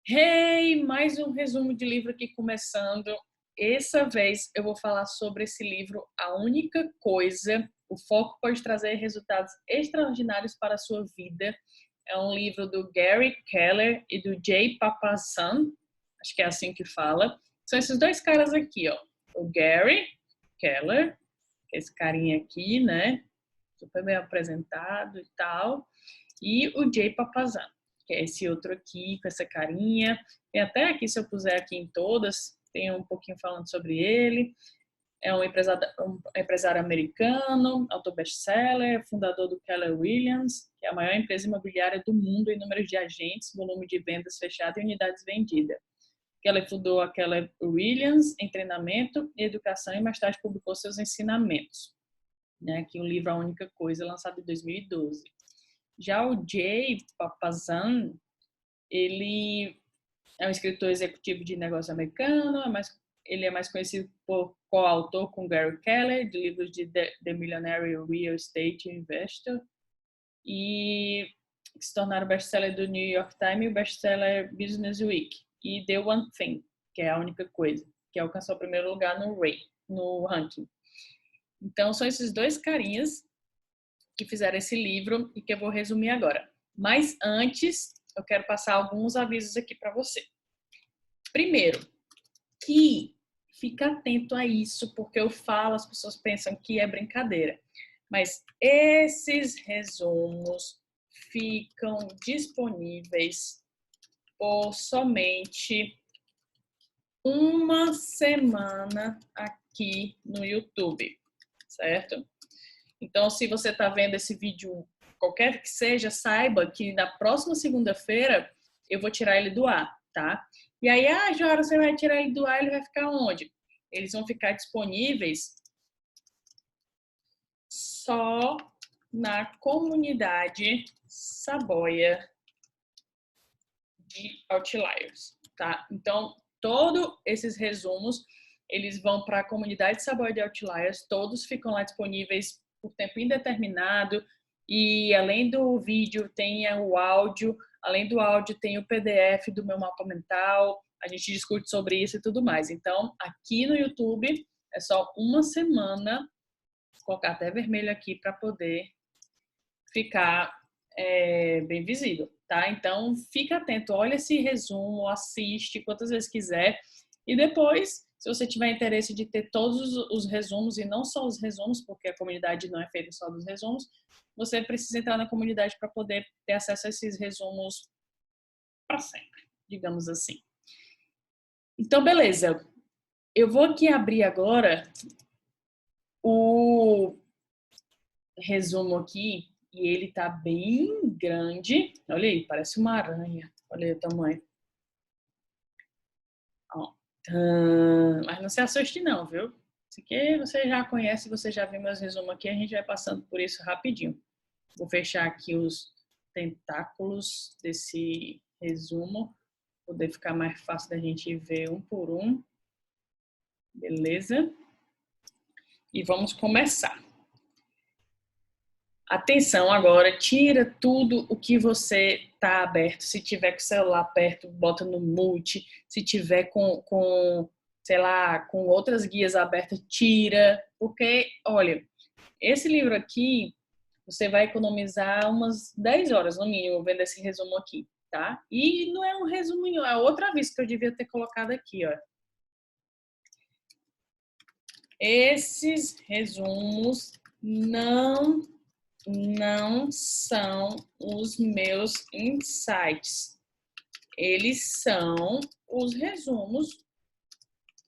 Hey, mais um resumo de livro aqui começando. Essa vez eu vou falar sobre esse livro, A Única Coisa. O foco pode trazer resultados extraordinários para a sua vida. É um livro do Gary Keller e do Jay Papasan. Acho que é assim que fala. São esses dois caras aqui, ó. O Gary Keller, esse carinha aqui, né? Super bem apresentado e tal. E o Jay Papasan, que é esse outro aqui, com essa carinha. Tem até aqui, se eu puser aqui em todas, tem um pouquinho falando sobre ele. É um empresário americano, autor best-seller, fundador do Keller Williams, que é a maior empresa imobiliária do mundo em número de agentes, volume de vendas fechado e unidades vendidas. Keller fundou a Keller Williams em treinamento e educação e mais tarde publicou seus ensinamentos. Aqui o livro A Única Coisa, lançado em 2012. Já o Jay Papasan, ele é um escritor executivo de negócio americano, ele é mais conhecido por coautor com Gary Keller, de livros de The Millionaire Real Estate Investor, e se tornaram best-seller do New York Times e o best-seller Business Week, e The One Thing, que é a única coisa, que alcançou o primeiro lugar no ranking. Então, são esses dois carinhas que fizeram esse livro e que eu vou resumir agora. Mas antes, eu quero passar alguns avisos aqui para você. Primeiro, que fica atento a isso, porque eu falo, as pessoas pensam que é brincadeira. Mas esses resumos ficam disponíveis por somente uma semana aqui no YouTube, certo? Então, se você está vendo esse vídeo, qualquer que seja, saiba que na próxima segunda-feira eu vou tirar ele do ar, tá? E aí, Jora, você vai tirar ele do ar, ele vai ficar onde? Eles vão ficar disponíveis só na comunidade Saboia de Outliers, tá? Então, todos esses resumos, eles vão para a comunidade Saboia de Outliers, todos ficam lá disponíveis por tempo indeterminado, e além do vídeo tem o áudio, além do áudio tem o PDF do meu mapa mental, a gente discute sobre isso e tudo mais. Então, aqui no YouTube é só uma semana, vou colocar até vermelho aqui para poder ficar bem visível, tá? Então, fica atento, olha esse resumo, assiste quantas vezes quiser, e depois, se você tiver interesse de ter todos os resumos, e não só os resumos, porque a comunidade não é feita só dos resumos, você precisa entrar na comunidade para poder ter acesso a esses resumos para sempre, digamos assim. Então, beleza. Eu vou aqui abrir agora o resumo aqui, e ele tá bem grande. Olha aí, parece uma aranha. Olha aí o tamanho. Ó. Mas não se assuste não, viu? Isso aqui você já conhece, você já viu meus resumos aqui, a gente vai passando por isso rapidinho. Vou fechar aqui os tentáculos desse resumo, poder ficar mais fácil da gente ver um por um. Beleza? E vamos começar. Atenção agora, tira tudo o que você está aberto. Se tiver com o celular perto, bota no mute. Se tiver sei lá, com outras guias abertas, tira. Porque, olha, esse livro aqui, você vai economizar umas 10 horas no mínimo vendo esse resumo aqui, tá? E não é um resuminho, é outra aviso que eu devia ter colocado aqui, ó. Esses resumos não são os meus insights. Eles são os resumos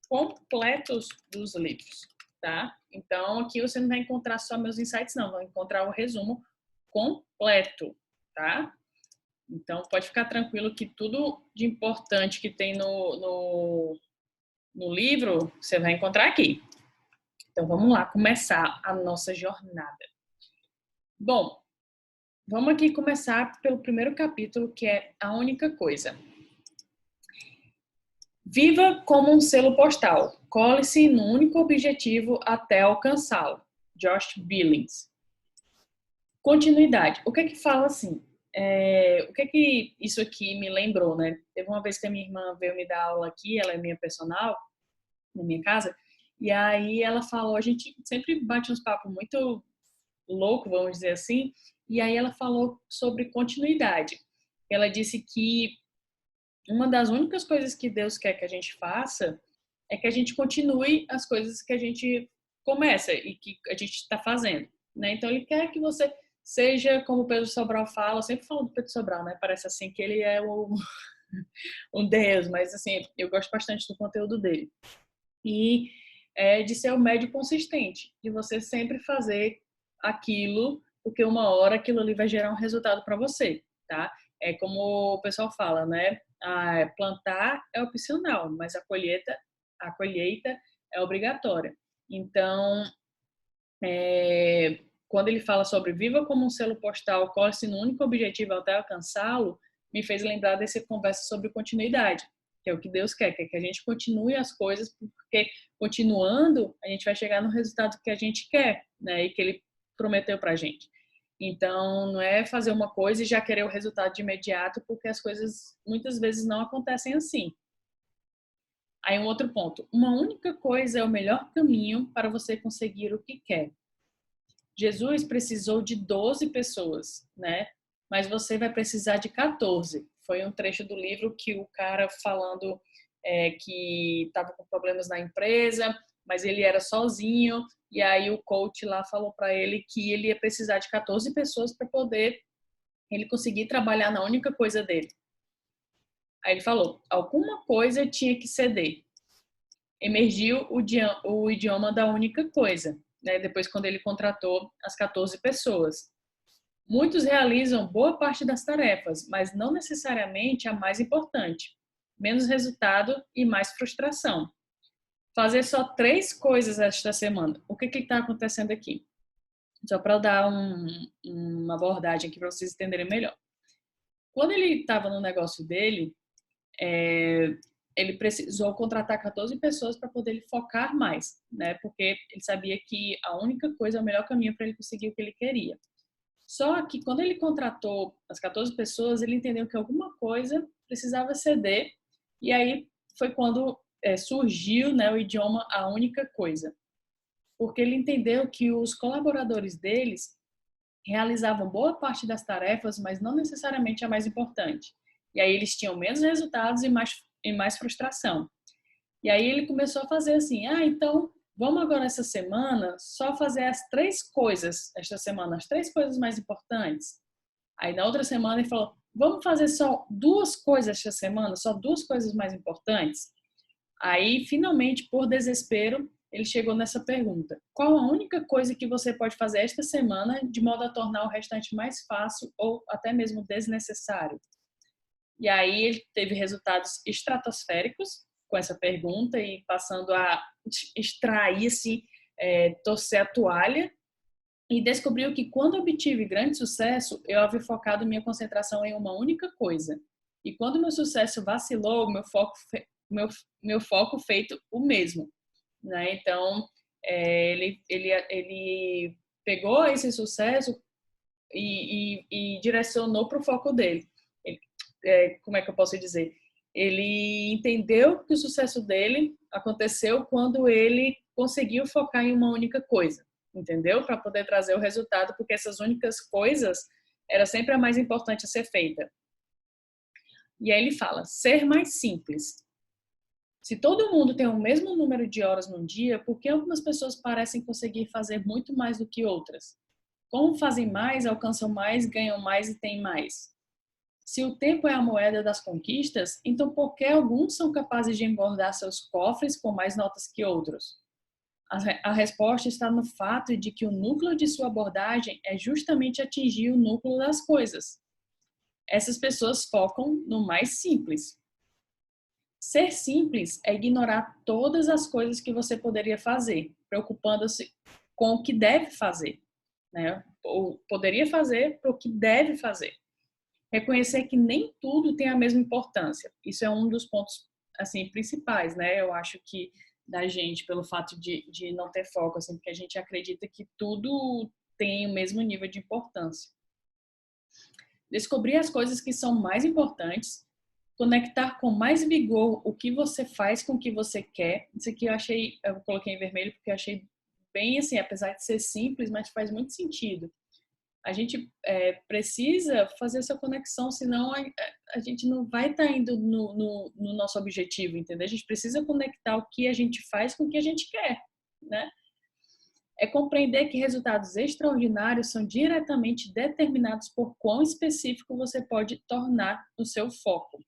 completos dos livros, tá? Então, aqui você não vai encontrar só meus insights, não. Vai encontrar o resumo completo, tá? Então, pode ficar tranquilo que tudo de importante que tem no livro, você vai encontrar aqui. Então, vamos lá começar a nossa jornada. Bom, vamos aqui começar pelo primeiro capítulo, que é A Única Coisa. Viva como um selo postal. Cole-se no único objetivo até alcançá-lo. Josh Billings. Continuidade. O que é que fala assim? o que isso aqui me lembrou, né? Teve uma vez que a minha irmã veio me dar aula aqui, ela é minha personal, na minha casa, e aí ela falou, a gente sempre bate uns papos muito louco, vamos dizer assim, e aí ela falou sobre continuidade. Ela disse que uma das únicas coisas que Deus quer que a gente faça é que a gente continue as coisas que a gente começa e que a gente está fazendo, né? Então ele quer que você seja como o Pedro Sobral fala, eu sempre falo do Pedro Sobral, né? Parece assim que ele é um Deus, mas assim, eu gosto bastante do conteúdo dele. E de ser o médio consistente, de você sempre fazer aquilo, porque uma hora aquilo ali vai gerar um resultado para você, tá? É como o pessoal fala, né? Plantar é opcional, mas a colheita é obrigatória. Então, quando ele fala sobre viva como um selo postal, corre-se no único objetivo até alcançá-lo, me fez lembrar dessa conversa sobre continuidade, que é o que Deus quer que a gente continue as coisas, porque continuando, a gente vai chegar no resultado que a gente quer, né, e que ele prometeu pra gente. Então, não é fazer uma coisa e já querer o resultado de imediato, porque as coisas muitas vezes não acontecem assim. Aí um outro ponto, uma única coisa é o melhor caminho para você conseguir o que quer. Jesus precisou de 12 pessoas, né? Mas você vai precisar de 14. Foi um trecho do livro que o cara falando que estava com problemas na empresa, mas ele era sozinho, e aí o coach lá falou para ele que ele ia precisar de 14 pessoas para poder ele conseguir trabalhar na única coisa dele. Aí ele falou, alguma coisa tinha que ceder. Emergiu o idioma da única coisa, né? Depois quando ele contratou as 14 pessoas. Muitos realizam boa parte das tarefas, mas não necessariamente a mais importante. Menos resultado e mais frustração. Fazer só 3 coisas esta semana. O que está acontecendo aqui? Só para dar uma abordagem aqui para vocês entenderem melhor. Quando ele estava no negócio dele, ele precisou contratar 14 pessoas para poder ele focar mais, né? Porque ele sabia que a única coisa, o melhor caminho para ele conseguir o que ele queria. Só que quando ele contratou as 14 pessoas, ele entendeu que alguma coisa precisava ceder, e aí foi quando surgiu, né, o idioma A Única Coisa. Porque ele entendeu que os colaboradores deles realizavam boa parte das tarefas, mas não necessariamente a mais importante. E aí eles tinham menos resultados e mais frustração. E aí ele começou a fazer assim, então vamos agora essa semana só fazer as 3 coisas esta semana, as 3 coisas mais importantes. Aí na outra semana ele falou, vamos fazer só 2 coisas esta semana, só 2 coisas mais importantes. Aí finalmente, por desespero, ele chegou nessa pergunta: qual a única coisa que você pode fazer esta semana de modo a tornar o restante mais fácil ou até mesmo desnecessário? E aí ele teve resultados estratosféricos com essa pergunta e passando a extrair, assim, torcer a toalha, e descobriu que quando obtive grande sucesso, eu havia focado minha concentração em uma única coisa. E quando meu sucesso vacilou, meu foco feito o mesmo, né? Então, ele pegou esse sucesso e direcionou para o foco dele. Como é que eu posso dizer? Ele entendeu que o sucesso dele aconteceu quando ele conseguiu focar em uma única coisa, entendeu? Para poder trazer o resultado, porque essas únicas coisas era sempre a mais importante a ser feita. E aí ele fala: ser mais simples. Se todo mundo tem o mesmo número de horas no dia, por que algumas pessoas parecem conseguir fazer muito mais do que outras? Como fazem mais, alcançam mais, ganham mais e têm mais? Se o tempo é a moeda das conquistas, então por que alguns são capazes de engordar seus cofres com mais notas que outros? A resposta está no fato de que o núcleo de sua abordagem é justamente atingir o núcleo das coisas. Essas pessoas focam no mais simples. Ser simples é ignorar todas as coisas que você poderia fazer, preocupando-se com o que deve fazer, né? Ou poderia fazer para o que deve fazer. Reconhecer que nem tudo tem a mesma importância. Isso é um dos pontos assim principais, né? Eu acho que da gente pelo fato de não ter foco, assim, porque a gente acredita que tudo tem o mesmo nível de importância. descobrir as coisas que são mais importantes, conectar com mais vigor o que você faz com o que você quer. Isso aqui eu coloquei em vermelho porque eu achei bem assim, apesar de ser simples, mas faz muito sentido. A gente precisa fazer essa conexão, senão a gente não vai estar indo no nosso objetivo, entendeu? A gente precisa conectar o que a gente faz com o que a gente quer, né? É compreender que resultados extraordinários são diretamente determinados por quão específico você pode tornar o seu foco.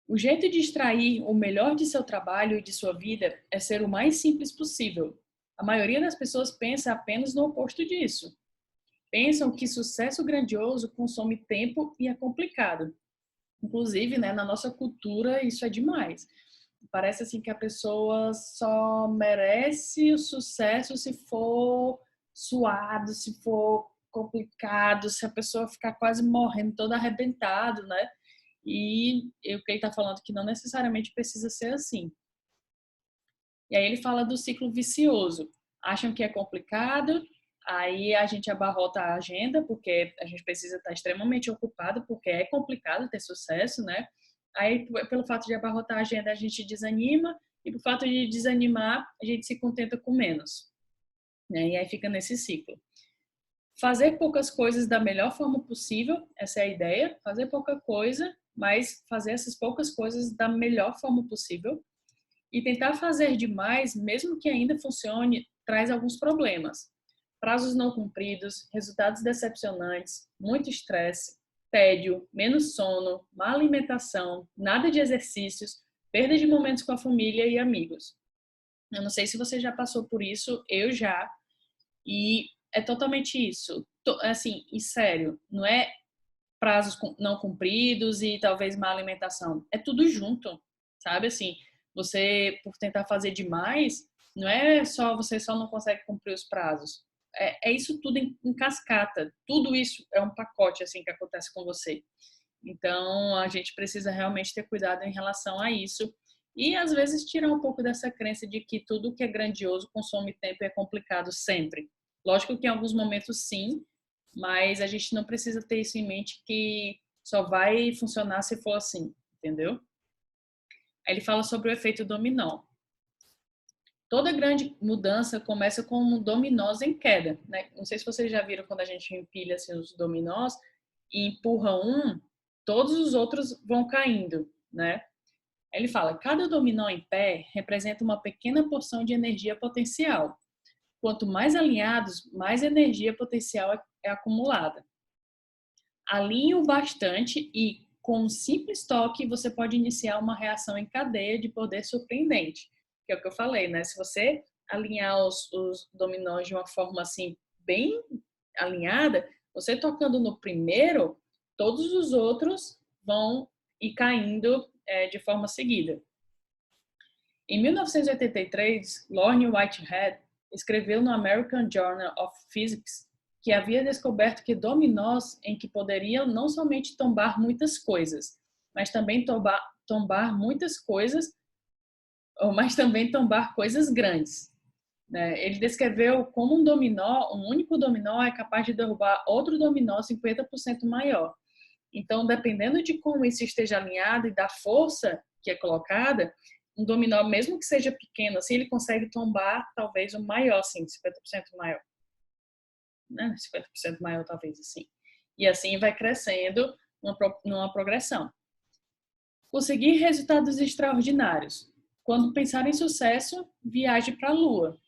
O jeito de extrair o melhor de seu trabalho e de sua vida é ser o mais simples possível. A maioria das pessoas pensa apenas no oposto disso. Pensam que sucesso grandioso consome tempo e é complicado. Inclusive, né, na nossa cultura, isso é demais. Parece assim que a pessoa só merece o sucesso se for suado, se for complicado, se a pessoa ficar quase morrendo, todo arrebentado, né? E o que ele está falando que não necessariamente precisa ser assim. E aí ele fala do ciclo vicioso. Acham que é complicado, aí a gente abarrota a agenda, porque a gente precisa estar extremamente ocupado, porque é complicado ter sucesso, né? Aí, pelo fato de abarrotar a agenda, a gente desanima, e por fato de desanimar, a gente se contenta com menos, né? E aí fica nesse ciclo. Fazer poucas coisas da melhor forma possível, essa é a ideia. Fazer pouca coisa, mas fazer essas poucas coisas da melhor forma possível. E tentar fazer demais, mesmo que ainda funcione, traz alguns problemas. Prazos não cumpridos, resultados decepcionantes, muito estresse, tédio, menos sono, má alimentação, nada de exercícios, perda de momentos com a família e amigos. Eu não sei se você já passou por isso, eu já. E é totalmente isso. Assim, e sério, não é prazos não cumpridos e talvez má alimentação. É tudo junto, sabe? Assim, você, por tentar fazer demais, não é só você só não consegue cumprir os prazos. É isso tudo em cascata. Tudo isso é um pacote, assim, que acontece com você. Então, a gente precisa realmente ter cuidado em relação a isso. E, às vezes, tirar um pouco dessa crença de que tudo que é grandioso consome tempo e é complicado sempre. Lógico que em alguns momentos, sim, mas a gente não precisa ter isso em mente que só vai funcionar se for assim, entendeu? Aí ele fala sobre o efeito dominó. Toda grande mudança começa com dominós em queda, né? Não sei se vocês já viram quando a gente empilha assim, os dominós e empurra um, todos os outros vão caindo, né? Aí ele fala, cada dominó em pé representa uma pequena porção de energia potencial. Quanto mais alinhados, mais energia potencial é acumulada. Alinhe o bastante e, com um simples toque, você pode iniciar uma reação em cadeia de poder surpreendente. Que é o que eu falei, né? Se você alinhar os dominós de uma forma assim, bem alinhada, você tocando no primeiro, todos os outros vão ir caindo de forma seguida. Em 1983, Lorne Whitehead escreveu no American Journal of Physics que havia descoberto que dominós em que poderiam não somente tombar muitas coisas, mas também tombar muitas coisas, mas também tombar coisas grandes. Ele descreveu como um único dominó é capaz de derrubar outro dominó 50% maior. Então, dependendo de como isso esteja alinhado e da força que é colocada, um dominó, mesmo que seja pequeno, assim, ele consegue tombar talvez o maior, assim, 50% maior. Né? 50% maior, talvez, assim. E assim vai crescendo numa progressão. Conseguir resultados extraordinários. Quando pensar em sucesso, viaje para a Lua.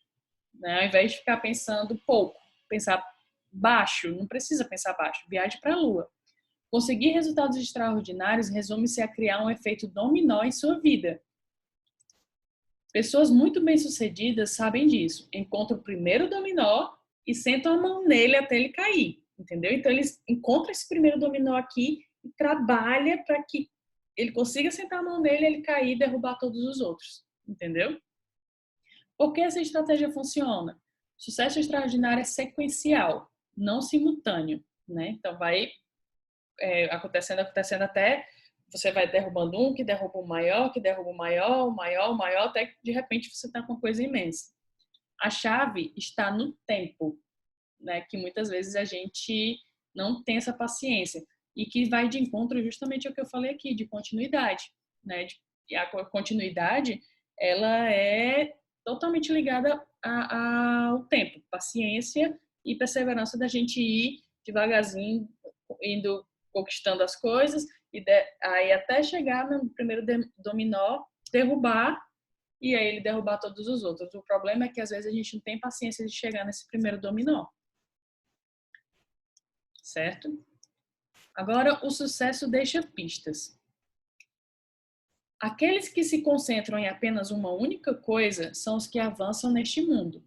Né? Ao invés de ficar pensando pouco, pensar baixo, não precisa pensar baixo, viaje para a Lua. Conseguir resultados extraordinários resume-se a criar um efeito dominó em sua vida. Pessoas muito bem-sucedidas sabem disso. Encontram o primeiro dominó e sentam a mão nele até ele cair, entendeu? Então, eles encontram esse primeiro dominó aqui e trabalham para que ele consiga sentar a mão nele, ele cair e derrubar todos os outros, entendeu? Por que essa estratégia funciona? Sucesso extraordinário é sequencial, não simultâneo, né? Então, vai acontecendo até você vai derrubando um, que derruba o maior, que derruba o maior, o maior, até que de repente você está com uma coisa imensa. A chave está no tempo, né? Que muitas vezes a gente não tem essa paciência. E que vai de encontro justamente ao que eu falei aqui, de continuidade, né? E a continuidade, ela é totalmente ligada ao tempo, paciência e perseverança da gente ir devagarzinho, indo conquistando as coisas, e aí até chegar no primeiro dominó, derrubar, e aí ele derrubar todos os outros. O problema é que às vezes a gente não tem paciência de chegar nesse primeiro dominó. Certo? Agora, o sucesso deixa pistas. Aqueles que se concentram em apenas uma única coisa são os que avançam neste mundo.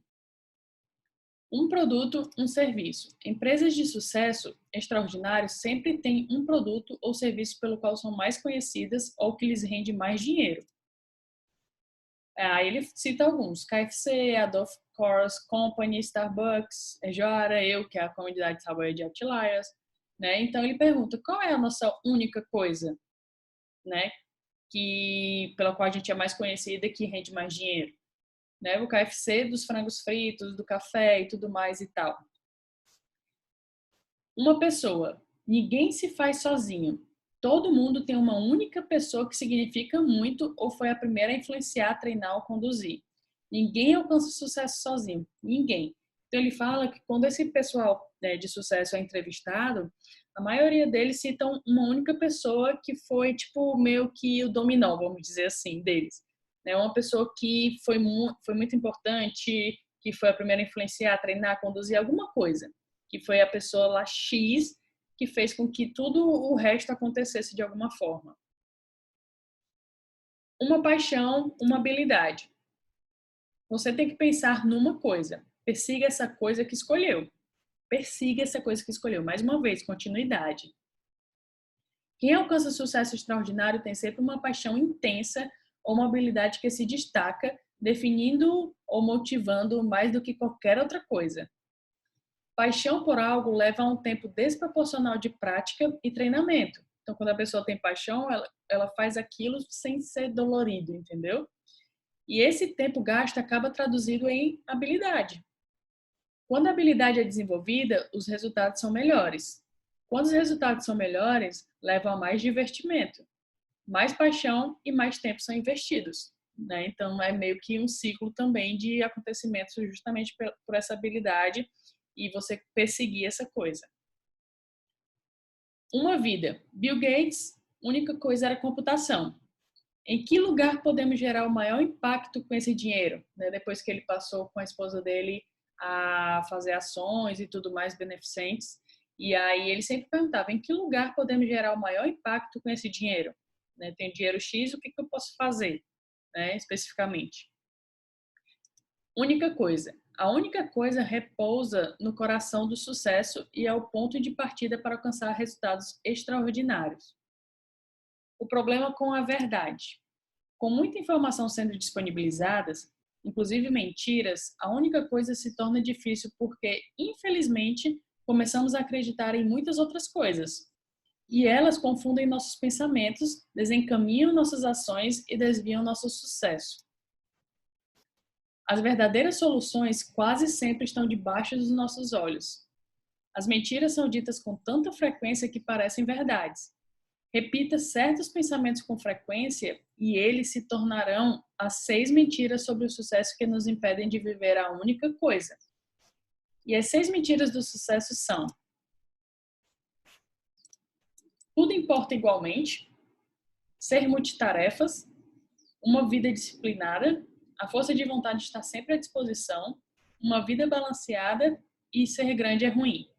Um produto, um serviço. Empresas de sucesso extraordinários sempre têm um produto ou serviço pelo qual são mais conhecidas ou que lhes rende mais dinheiro. Aí ele cita alguns: KFC, Adolf Course Company, Starbucks, Ejora, eu, que é a comunidade de trabalho de Outliers, né? Então ele pergunta: qual é a nossa única coisa, né, pela qual a gente é mais conhecida e que rende mais dinheiro? Né? O KFC dos frangos fritos, do café e tudo mais e tal. Uma pessoa. Ninguém se faz sozinho. Todo mundo tem uma única pessoa que significa muito ou foi a primeira a influenciar, treinar ou conduzir. Ninguém alcança sucesso sozinho. Ninguém. Então ele fala que quando esse pessoal, né, de sucesso é entrevistado, a maioria deles citam uma única pessoa que foi tipo meio que o dominó, vamos dizer assim, deles. Né? Uma pessoa que foi muito importante, que foi a primeira a influenciar, treinar, conduzir alguma coisa. Que foi a pessoa lá X que fez com que tudo o resto acontecesse de alguma forma. Uma paixão, uma habilidade. Você tem que pensar numa coisa. Persiga essa coisa que escolheu. Persiga essa coisa que escolheu. Mais uma vez, continuidade. Quem alcança sucesso extraordinário tem sempre uma paixão intensa ou uma habilidade que se destaca, definindo ou motivando mais do que qualquer outra coisa. Paixão por algo leva a um tempo desproporcional de prática e treinamento. Então, quando a pessoa tem paixão, ela faz aquilo sem ser dolorido, entendeu? E esse tempo gasto acaba traduzido em habilidade. Quando a habilidade é desenvolvida, os resultados são melhores. Quando os resultados são melhores, levam a mais divertimento, mais paixão e mais tempo são investidos. Né? Então, é meio que um ciclo também de acontecimentos justamente por essa habilidade e você perseguir essa coisa. Uma vida. Bill Gates, única coisa era computação. Em que lugar podemos gerar o maior impacto com esse dinheiro? Né? Depois que ele passou com a esposa dele a fazer ações e tudo mais beneficentes. E aí ele sempre perguntava: em que lugar podemos gerar o maior impacto com esse dinheiro? Né? Tem dinheiro X, o que eu posso fazer, né? Especificamente? Única coisa. A única coisa repousa no coração do sucesso e é o ponto de partida para alcançar resultados extraordinários. O problema com a verdade. Com muita informação sendo disponibilizadas, inclusive mentiras, a única coisa se torna difícil porque, infelizmente, começamos a acreditar em muitas outras coisas. E elas confundem nossos pensamentos, desencaminham nossas ações e desviam nosso sucesso. As verdadeiras soluções quase sempre estão debaixo dos nossos olhos. As mentiras são ditas com tanta frequência que parecem verdades. Repita certos pensamentos com frequência e eles se tornarão as 6 mentiras sobre o sucesso que nos impedem de viver a única coisa. E as 6 mentiras do sucesso são: tudo importa igualmente, ser multitarefas, uma vida disciplinada, a força de vontade está sempre à disposição, uma vida balanceada e ser grande é ruim.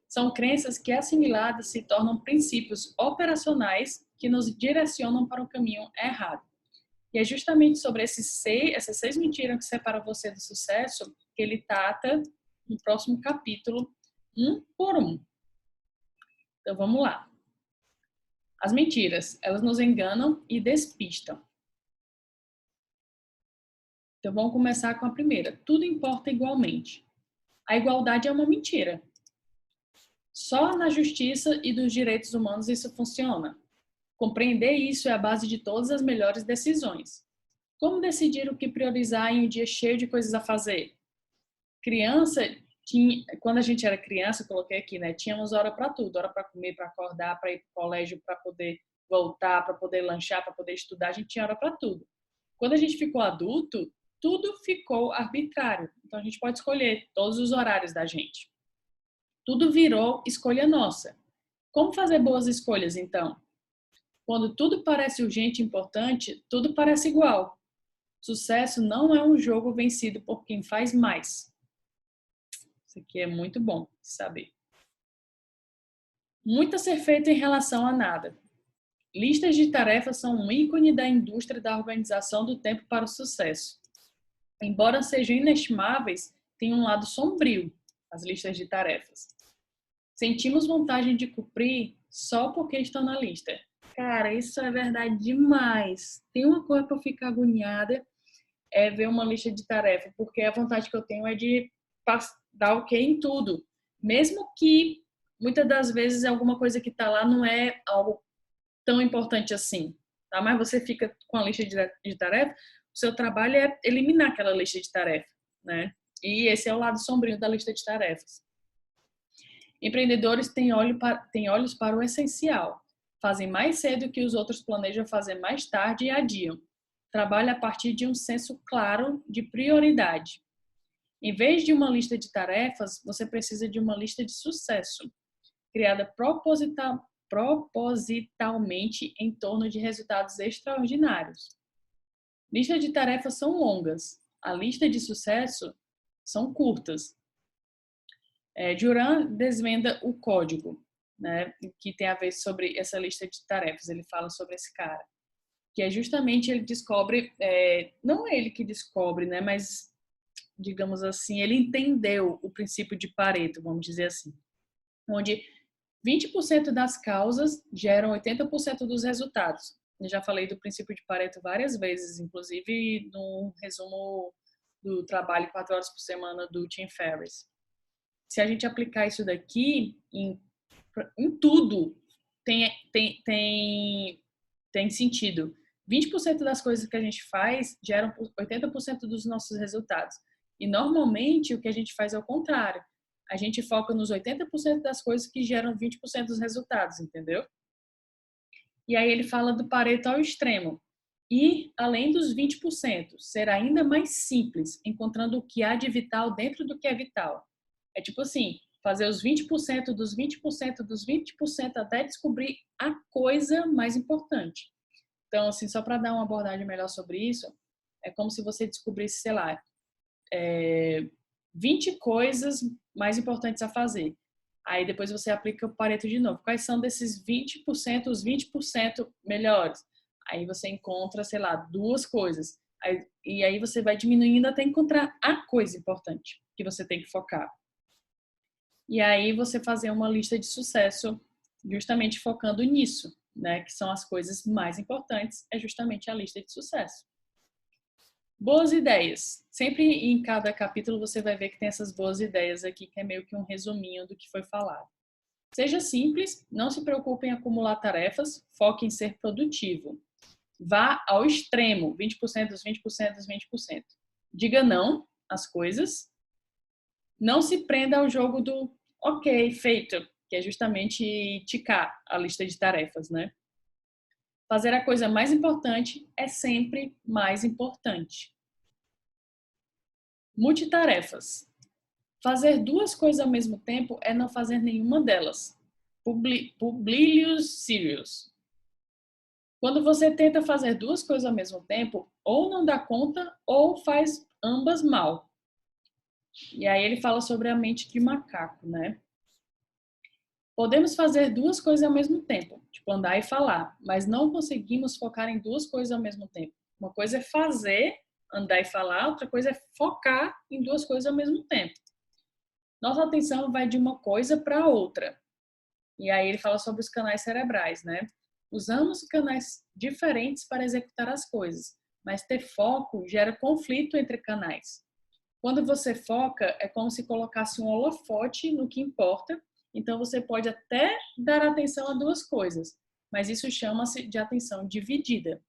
São crenças que, assimiladas, se tornam princípios operacionais que nos direcionam para o caminho errado. E é justamente sobre essas 6 mentiras que separam você do sucesso que ele trata no próximo capítulo, um por um. Então vamos lá. As mentiras, elas nos enganam e despistam. Então vamos começar com a primeira. Tudo importa igualmente. A igualdade é uma mentira. Só na justiça e dos direitos humanos isso funciona. Compreender isso é a base de todas as melhores decisões. Como decidir o que priorizar em um dia cheio de coisas a fazer? Criança Quando a gente era criança, eu coloquei aqui, né? Tínhamos hora para tudo, hora para comer, para acordar, para ir para o colégio, para poder voltar, para poder lanchar, para poder estudar, a gente tinha hora para tudo. Quando a gente ficou adulto, tudo ficou arbitrário. Então a gente pode escolher todos os horários da gente. Tudo virou escolha nossa. Como fazer boas escolhas, então? Quando tudo parece urgente e importante, tudo parece igual. Sucesso não é um jogo vencido por quem faz mais. Isso aqui é muito bom de saber. Muito a ser feito em relação a nada. Listas de tarefas são um ícone da indústria da organização do tempo para o sucesso. Embora sejam inestimáveis, tem um lado sombrio, as listas de tarefas. Sentimos vontade de cumprir só porque estão na lista. Cara, isso é verdade demais. Tem uma coisa para eu ficar agoniada, é ver uma lista de tarefas, porque a vontade que eu tenho é de dar ok em tudo. Mesmo que muitas das vezes alguma coisa que está lá não é algo tão importante assim, tá? Mas você fica com a lista de tarefas, o seu trabalho é eliminar aquela lista de tarefas, né? E esse é o lado sombrio da lista de tarefas. Empreendedores têm olhos para o essencial. Fazem mais cedo que os outros planejam fazer mais tarde e adiam. Trabalha a partir de um senso claro de prioridade. Em vez de uma lista de tarefas, você precisa de uma lista de sucesso, criada propositalmente em torno de resultados extraordinários. Listas de tarefas são longas, a lista de sucesso são curtas. Juran desvenda o código, né, que tem a ver sobre essa lista de tarefas. Ele fala sobre esse cara, que é justamente ele descobre, não é ele que descobre, né, mas digamos assim, ele entendeu o princípio de Pareto, vamos dizer assim, onde 20% das causas geram 80% dos resultados. Eu já falei do princípio de Pareto várias vezes, inclusive no resumo do trabalho 4 horas por semana do Tim Ferriss. Se a gente aplicar isso daqui em tudo, tem sentido. 20% das coisas que a gente faz geram 80% dos nossos resultados. E normalmente o que a gente faz é o contrário. A gente foca nos 80% das coisas que geram 20% dos resultados, entendeu? E aí ele fala do Pareto ao extremo. E, além dos 20%, ser ainda mais simples, encontrando o que há de vital dentro do que é vital. É tipo assim, fazer os 20% dos 20% dos 20% até descobrir a coisa mais importante. Então, assim, só para dar uma abordagem melhor sobre isso, é como se você descobrisse, sei lá, 20 coisas mais importantes a fazer. Aí depois você aplica o Pareto de novo. Quais são desses 20%, os 20% melhores? Aí você encontra, sei lá, 2 coisas. E aí você vai diminuindo até encontrar a coisa importante que você tem que focar. E aí você fazer uma lista de sucesso justamente focando nisso, né? Que são as coisas mais importantes, é justamente a lista de sucesso. Boas ideias. Sempre em cada capítulo você vai ver que tem essas boas ideias aqui, que é meio que um resuminho do que foi falado. Seja simples, não se preocupe em acumular tarefas, foque em ser produtivo. Vá ao extremo, 20% dos 20% dos 20%. Diga não às coisas. Não se prenda ao jogo do ok, feito, que é justamente ticar a lista de tarefas, né? Fazer a coisa mais importante é sempre mais importante. Multitarefas. Fazer 2 coisas ao mesmo tempo é não fazer nenhuma delas. Publius Sirius. Quando você tenta fazer 2 coisas ao mesmo tempo, ou não dá conta, ou faz ambas mal. E aí ele fala sobre a mente de macaco, né? Podemos fazer 2 coisas ao mesmo tempo, tipo andar e falar, mas não conseguimos focar em 2 coisas ao mesmo tempo. Uma coisa é fazer, andar e falar, outra coisa é focar em 2 coisas ao mesmo tempo. Nossa atenção vai de uma coisa para outra. E aí ele fala sobre os canais cerebrais, né? Usamos canais diferentes para executar as coisas, mas ter foco gera conflito entre canais. Quando você foca, é como se colocasse um holofote no que importa. Então, você pode até dar atenção a 2 coisas, mas isso chama-se de atenção dividida.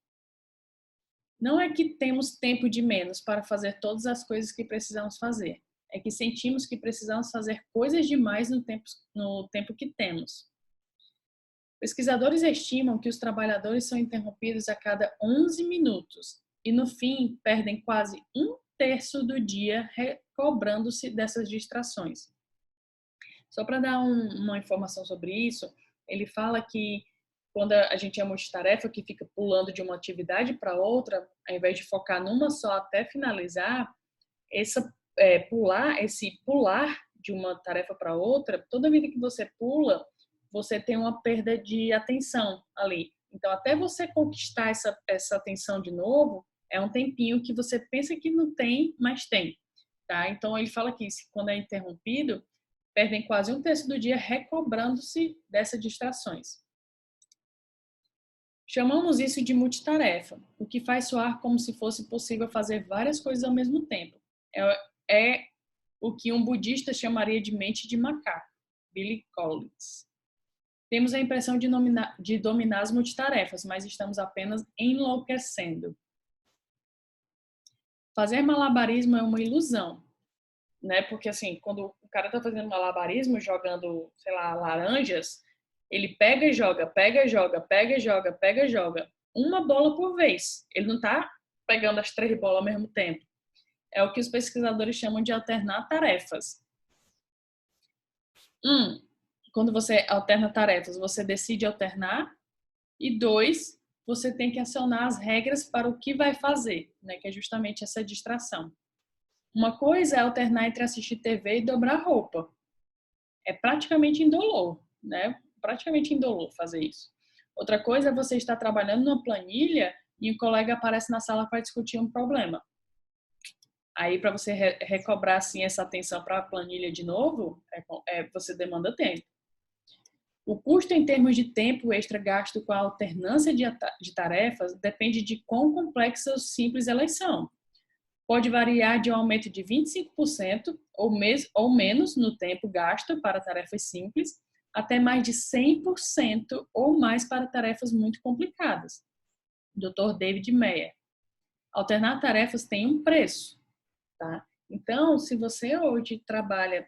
Não é que temos tempo de menos para fazer todas as coisas que precisamos fazer. é que sentimos que precisamos fazer coisas demais no tempo que temos. Pesquisadores estimam que os trabalhadores são interrompidos a cada 11 minutos e, no fim, perdem quase um terço do dia recobrando-se dessas distrações. Só para dar uma informação sobre isso, ele fala que quando a gente é multitarefa, que fica pulando de uma atividade para outra, ao invés de focar numa só até finalizar, esse pular de uma tarefa para outra, toda vida que você pula, você tem uma perda de atenção ali. Então, até você conquistar essa atenção de novo, é um tempinho que você pensa que não tem, mas tem. Tá? Então, ele fala que quando é interrompido, perdem quase um terço do dia recobrando-se dessas distrações. Chamamos isso de multitarefa, o que faz soar como se fosse possível fazer várias coisas ao mesmo tempo. É o que um budista chamaria de mente de macaco, Billy Collins. Temos a impressão de dominar as multitarefas, mas estamos apenas enlouquecendo. Fazer malabarismo é uma ilusão, né? Porque assim, quando o cara tá fazendo malabarismo, jogando, sei lá, laranjas, ele pega e joga, pega e joga, pega e joga, pega e joga. Uma bola por vez. Ele não tá pegando as 3 bolas ao mesmo tempo. É o que os pesquisadores chamam de alternar tarefas. Quando você alterna tarefas, você decide alternar. E 2, você tem que acionar as regras para o que vai fazer, né? Que é justamente essa distração. Uma coisa é alternar entre assistir TV e dobrar roupa. É praticamente indolor, né? Praticamente indolor fazer isso. Outra coisa é você estar trabalhando numa planilha e um colega aparece na sala para discutir um problema. Aí, para você recobrar assim, essa atenção para a planilha de novo, você demanda tempo. O custo em termos de tempo extra gasto com a alternância de tarefas depende de quão complexas ou simples elas são. Pode variar de um aumento de 25% ou menos no tempo gasto para tarefas simples, até mais de 100% ou mais para tarefas muito complicadas. Dr. David Meyer. Alternar tarefas tem um preço, tá? Então, se você hoje trabalha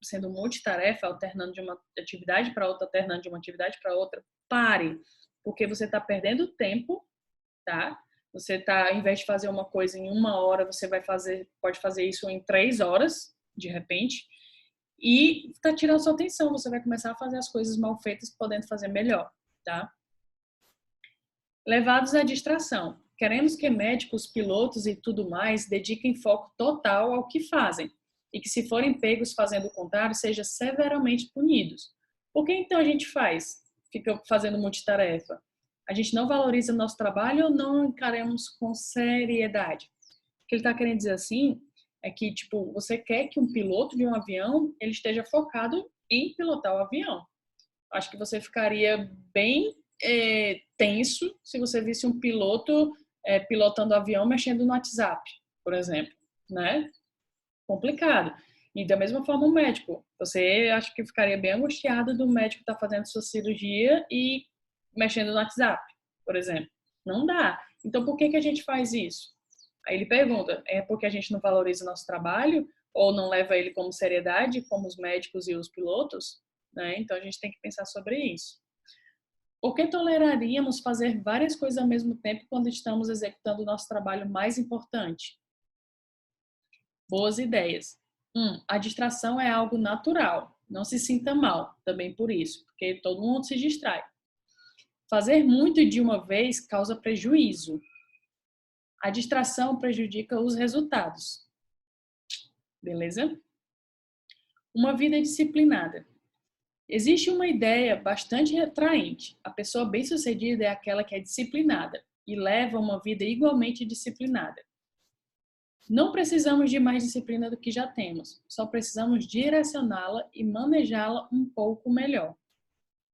sendo multitarefa, alternando de uma atividade para outra, alternando de uma atividade para outra, pare, porque você está perdendo tempo, tá? Você está, ao invés de fazer uma coisa em 1 hora, você pode fazer isso em 3 horas, de repente, e está tirando sua atenção. Você vai começar a fazer as coisas mal feitas, podendo fazer melhor, tá? Levados à distração. Queremos que médicos, pilotos e tudo mais dediquem foco total ao que fazem e que, se forem pegos fazendo o contrário, sejam severamente punidos. Por que então a gente fica fazendo multitarefa? A gente não valoriza o nosso trabalho ou não encaramos com seriedade? O que ele está querendo dizer assim é que, tipo, você quer que um piloto de um avião ele esteja focado em pilotar o avião. Acho que você ficaria bem tenso se você visse um piloto pilotando o avião mexendo no WhatsApp, por exemplo, né? Complicado. E da mesma forma o médico. Você acha que ficaria bem angustiado do médico estar fazendo sua cirurgia e mexendo no WhatsApp, por exemplo. Não dá. Então, por que a gente faz isso? Aí ele pergunta, é porque a gente não valoriza o nosso trabalho ou não leva ele como seriedade, como os médicos e os pilotos? Né? Então, a gente tem que pensar sobre isso. Por que toleraríamos fazer várias coisas ao mesmo tempo quando estamos executando o nosso trabalho mais importante? Boas ideias. A distração é algo natural. Não se sinta mal também por isso, porque todo mundo se distrai. Fazer muito de uma vez causa prejuízo. A distração prejudica os resultados. Beleza? Uma vida disciplinada. Existe uma ideia bastante atraente. A pessoa bem-sucedida é aquela que é disciplinada e leva uma vida igualmente disciplinada. Não precisamos de mais disciplina do que já temos, só precisamos direcioná-la e manejá-la um pouco melhor.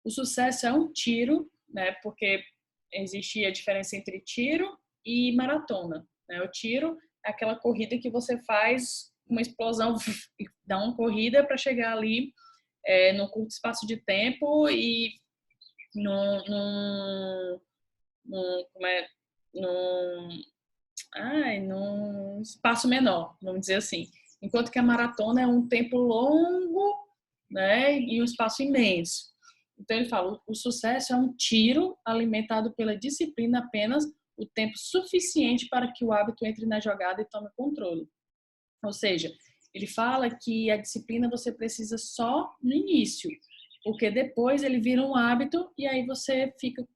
O sucesso é um tiro, né? Porque existe a diferença entre tiro e maratona. Né? O tiro é aquela corrida que você faz uma explosão, dá uma corrida para chegar ali num curto espaço de tempo e num espaço menor, vamos dizer assim. enquanto que a maratona é um tempo longo, né, e um espaço imenso. Então ele fala, o sucesso é um tiro alimentado pela disciplina apenas o tempo suficiente para que o hábito entre na jogada e tome controle. Ou seja, ele fala que a disciplina você precisa só no início, porque depois ele vira um hábito e aí você fica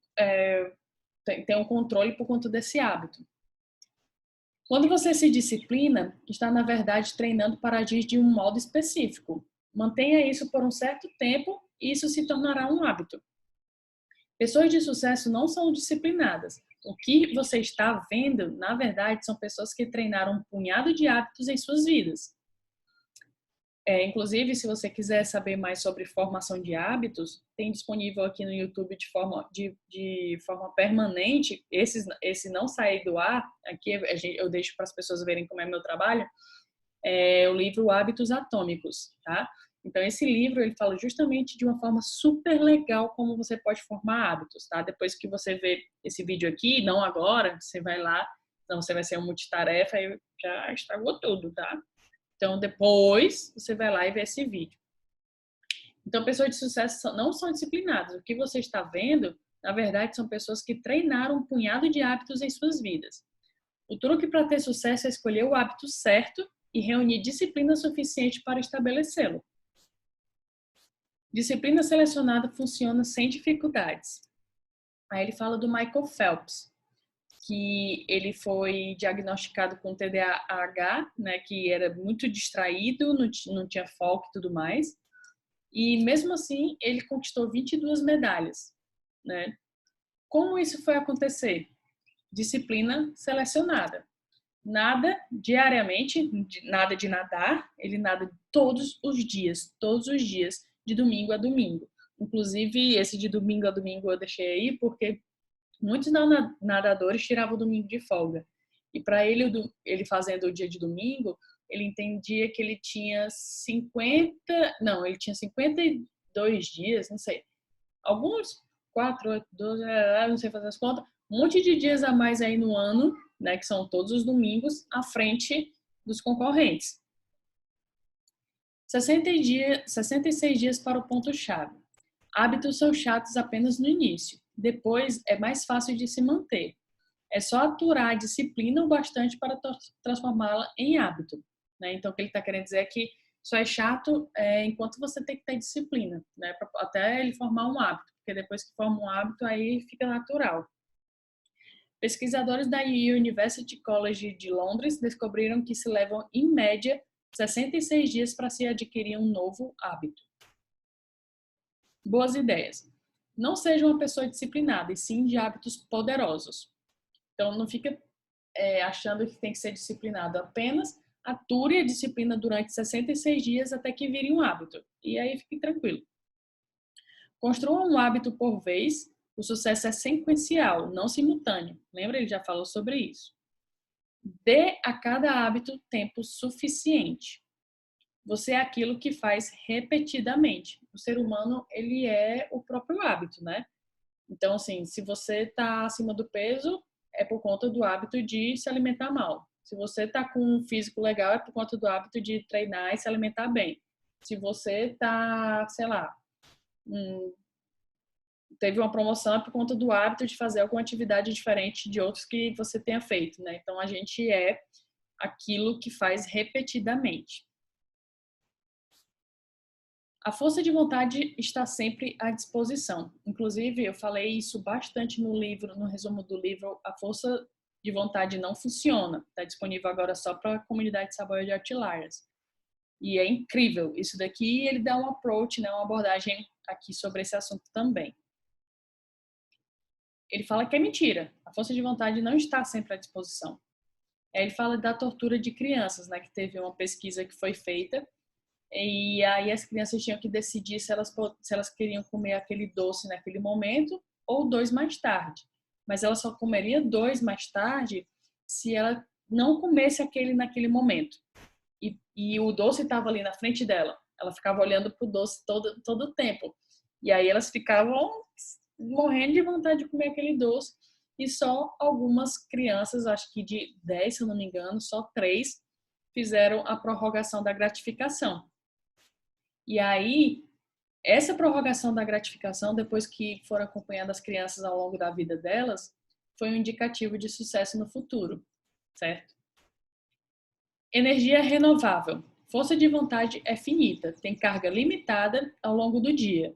tem um controle por conta desse hábito. Quando você se disciplina, está na verdade treinando para agir de um modo específico. Mantenha isso por um certo tempo e isso se tornará um hábito. Pessoas de sucesso não são disciplinadas. O que você está vendo, na verdade, são pessoas que treinaram um punhado de hábitos em suas vidas. Inclusive, se você quiser saber mais sobre formação de hábitos, tem disponível aqui no YouTube de forma permanente. Esse não sair do ar, aqui eu deixo para as pessoas verem como é meu trabalho, é o livro Hábitos Atômicos, tá? Então, esse livro, ele fala justamente de uma forma super legal como você pode formar hábitos, tá? Depois que você vê esse vídeo aqui, não agora, você vai lá, então você vai ser um multitarefa e já estragou tudo, tá? Então, depois, você vai lá e vê esse vídeo. Então, pessoas de sucesso não são disciplinadas. O que você está vendo, na verdade, são pessoas que treinaram um punhado de hábitos em suas vidas. O truque para ter sucesso é escolher o hábito certo e reunir disciplina suficiente para estabelecê-lo. Disciplina selecionada funciona sem dificuldades. Aí ele fala do Michael Phelps, que ele foi diagnosticado com TDAH, né, que era muito distraído, não tinha foco e tudo mais. E mesmo assim, ele conquistou 22 medalhas, né? Como isso foi acontecer? Disciplina selecionada. Nada diariamente, nada de nadar, ele nada todos os dias, de domingo a domingo. Inclusive, esse de domingo a domingo eu deixei aí porque muitos nadadores tiravam o domingo de folga. E para ele fazendo o dia de domingo, ele entendia que ele tinha 52 dias, não sei. Alguns 4, 8, 12, não sei fazer as contas, um monte de dias a mais aí no ano, né, que são todos os domingos, à frente dos concorrentes. 66 dias para o ponto-chave. Hábitos são chatos apenas no início. Depois é mais fácil de se manter. É só aturar a disciplina o bastante para transformá-la em hábito, né? Então, o que ele está querendo dizer é que só é chato enquanto você tem que ter disciplina, né? Até ele formar um hábito, porque depois que forma um hábito, aí fica natural. Pesquisadores da University College de Londres descobriram que se levam, em média, 66 dias para se adquirir um novo hábito. Boas ideias. Não seja uma pessoa disciplinada, e sim de hábitos poderosos. Então, não fica achando que tem que ser disciplinado. Apenas ature a disciplina durante 66 dias até que vire um hábito. E aí fique tranquilo. Construa um hábito por vez. O sucesso é sequencial, não simultâneo. Lembra? Ele já falou sobre isso. Dê a cada hábito tempo suficiente. Você é aquilo que faz repetidamente. O ser humano, ele é o próprio hábito, né? Então, assim, se você está acima do peso, é por conta do hábito de se alimentar mal. Se você está com um físico legal, é por conta do hábito de treinar e se alimentar bem. Se você está, sei lá, teve uma promoção, é por conta do hábito de fazer alguma atividade diferente de outros que você tenha feito, né? Então, a gente é aquilo que faz repetidamente. A força de vontade está sempre à disposição. Inclusive, eu falei isso bastante no livro, no resumo do livro, A Força de Vontade Não Funciona. Está disponível agora só para a comunidade Saboia de Outliers. E é incrível. Isso daqui, ele dá um approach, né, uma abordagem aqui sobre esse assunto também. Ele fala que é mentira. A força de vontade não está sempre à disposição. Ele fala da tortura de crianças, né, que teve uma pesquisa que foi feita. E aí as crianças tinham que decidir se elas queriam comer aquele doce naquele momento ou 2 mais tarde. Mas ela só comeria 2 mais tarde se ela não comesse aquele naquele momento. E o doce estava ali na frente dela. Ela ficava olhando para o doce todo o tempo. E aí elas ficavam morrendo de vontade de comer aquele doce. E só algumas crianças, acho que de 10, se eu não me engano, só 3, fizeram a prorrogação da gratificação. E aí, essa prorrogação da gratificação, depois que foram acompanhando as crianças ao longo da vida delas, foi um indicativo de sucesso no futuro, certo? Energia renovável. Força de vontade é finita, tem carga limitada ao longo do dia.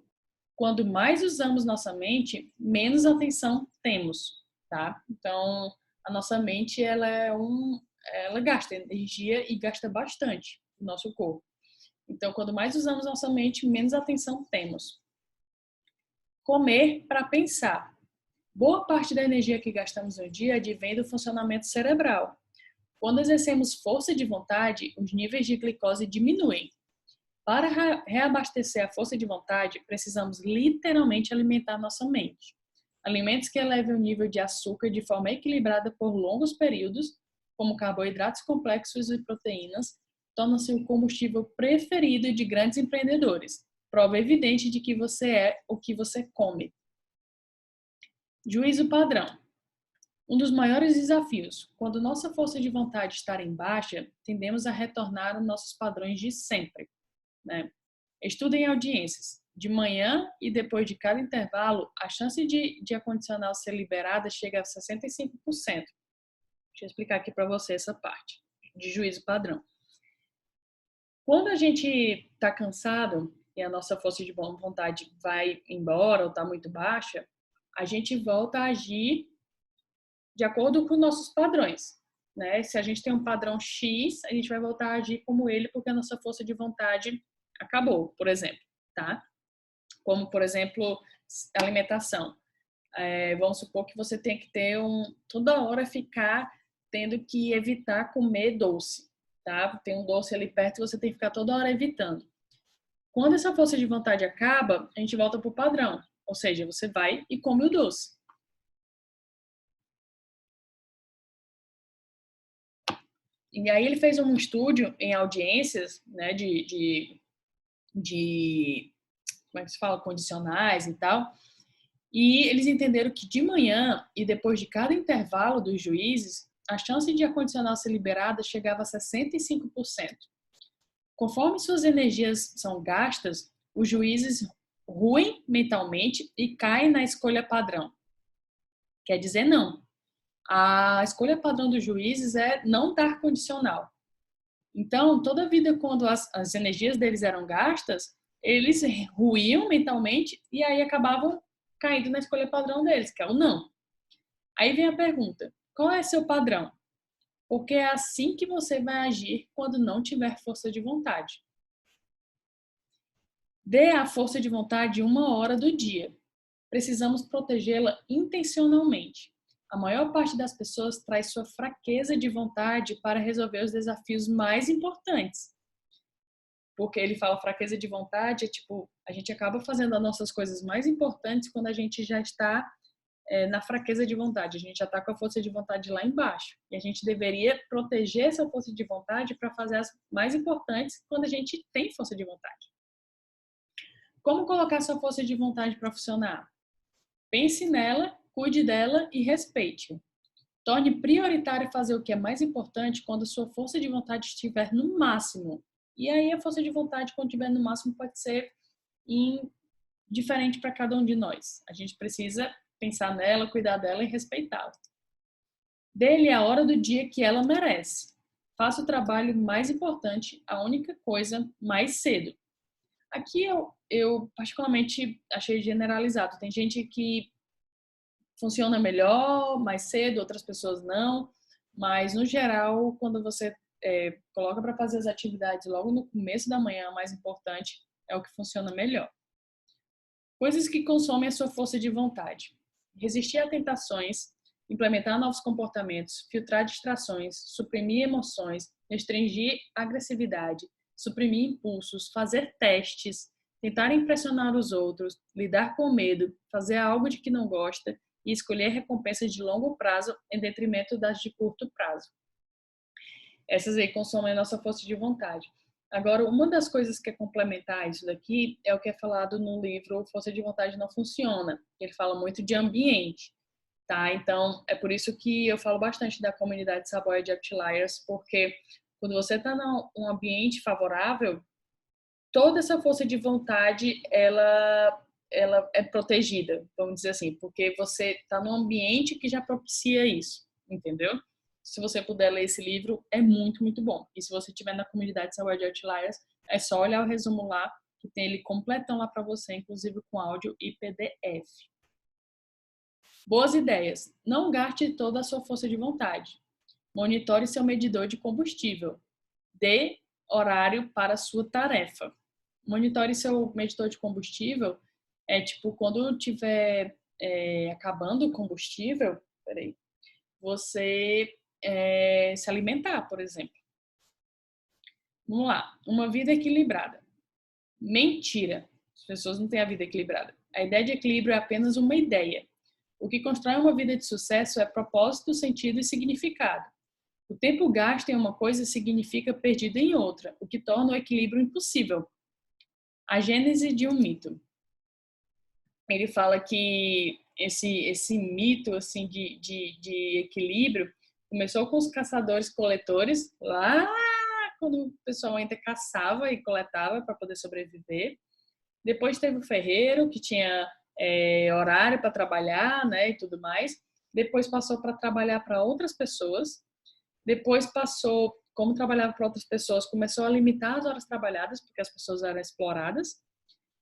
Quando mais usamos nossa mente, menos atenção temos, tá? Então, a nossa mente, ela gasta energia e gasta bastante no nosso corpo. Então, quanto mais usamos nossa mente, menos atenção temos. Comer para pensar. Boa parte da energia que gastamos no dia advém do funcionamento cerebral. Quando exercemos força de vontade, os níveis de glicose diminuem. Para reabastecer a força de vontade, precisamos literalmente alimentar nossa mente. Alimentos que elevem o nível de açúcar de forma equilibrada por longos períodos, como carboidratos complexos e proteínas, tornam-se o combustível preferido de grandes empreendedores. Prova evidente de que você é o que você come. Juízo padrão. Um dos maiores desafios. Quando nossa força de vontade está em baixa, tendemos a retornar aos nossos padrões de sempre, né? Estudem audiências. De manhã e depois de cada intervalo, a chance de a condicional ser liberada chega a 65%. Deixa eu explicar aqui para você essa parte de juízo padrão. Quando a gente está cansado e a nossa força de vontade vai embora ou está muito baixa, a gente volta a agir de acordo com nossos padrões, né? Se a gente tem um padrão X, a gente vai voltar a agir como ele porque a nossa força de vontade acabou, por exemplo, tá? Como, por exemplo, alimentação. Vamos supor que você tem que ter toda hora ficar tendo que evitar comer doce, tá? Tem um doce ali perto e você tem que ficar toda hora evitando. Quando essa força de vontade acaba, a gente volta para o padrão, ou seja, você vai e come o doce. E aí ele fez um estudo em audiências, né, como é que se fala, condicionais e tal, e eles entenderam que de manhã e depois de cada intervalo dos juízes, a chance de a condicional ser liberada chegava a 65%. Conforme suas energias são gastas, os juízes ruem mentalmente e caem na escolha padrão. Quer dizer, não. A escolha padrão dos juízes é não dar condicional. Então, toda a vida, quando as energias deles eram gastas, eles ruíam mentalmente e aí acabavam caindo na escolha padrão deles, que é o não. Aí vem a pergunta: qual é seu padrão? Porque é assim que você vai agir quando não tiver força de vontade. Dê a força de vontade 1 hora do dia. Precisamos protegê-la intencionalmente. A maior parte das pessoas traz sua fraqueza de vontade para resolver os desafios mais importantes. Porque ele fala fraqueza de vontade, é tipo, a gente acaba fazendo as nossas coisas mais importantes quando a gente já está na fraqueza de vontade, a gente já está com a força de vontade lá embaixo. E a gente deveria proteger essa força de vontade para fazer as mais importantes quando a gente tem força de vontade. Como colocar sua força de vontade para funcionar? Pense nela, cuide dela e respeite-a. Torne prioritário fazer o que é mais importante quando sua força de vontade estiver no máximo. E aí a força de vontade, quando estiver no máximo, pode ser diferente para cada um de nós. A gente precisa pensar nela, cuidar dela e respeitá-la. Dê-lhe a hora do dia que ela merece. Faça o trabalho mais importante, a única coisa, mais cedo. Aqui eu particularmente achei generalizado. Tem gente que funciona melhor, mais cedo, outras pessoas não. Mas, no geral, quando você coloca para fazer as atividades logo no começo da manhã, o mais importante é o que funciona melhor. Coisas que consomem a sua força de vontade. Resistir a tentações, implementar novos comportamentos, filtrar distrações, suprimir emoções, restringir agressividade, suprimir impulsos, fazer testes, tentar impressionar os outros, lidar com medo, fazer algo de que não gosta e escolher recompensas de longo prazo em detrimento das de curto prazo. Essas aí consomem a nossa força de vontade. Agora, uma das coisas que é complementar isso daqui é o que é falado no livro Força de Vontade Não Funciona. Ele fala muito de ambiente, tá? Então, é por isso que eu falo bastante da comunidade Saboia de Outliers, porque Quando você está num ambiente favorável, toda essa força de vontade, ela é protegida, vamos dizer assim, porque você está num ambiente que já propicia isso, entendeu? Se você puder ler esse livro, é muito, muito bom. E se você estiver na comunidade Saúde Outliers, é só olhar o resumo lá, que tem ele completão lá para você, inclusive com áudio e PDF. Boas ideias. Não gaste toda a sua força de vontade. Monitore seu medidor de combustível. Dê horário para a sua tarefa. Monitore seu medidor de combustível. É tipo, quando tiver acabando o combustível, você se alimentar, por exemplo. Vamos lá. Uma vida equilibrada. Mentira. As pessoas não têm a vida equilibrada. A ideia de equilíbrio é apenas uma ideia. O que constrói uma vida de sucesso é propósito, sentido e significado. O tempo gasto em uma coisa significa perdido em outra, o que torna o equilíbrio impossível. A gênese de um mito. Ele fala que esse mito assim de equilíbrio começou com os caçadores-coletores, lá quando o pessoal ainda caçava e coletava para poder sobreviver. Depois teve o ferreiro, que tinha horário para trabalhar, né, e tudo mais. Depois passou para trabalhar para outras pessoas. Depois passou, como trabalhava para outras pessoas, começou a limitar as horas trabalhadas, porque as pessoas eram exploradas.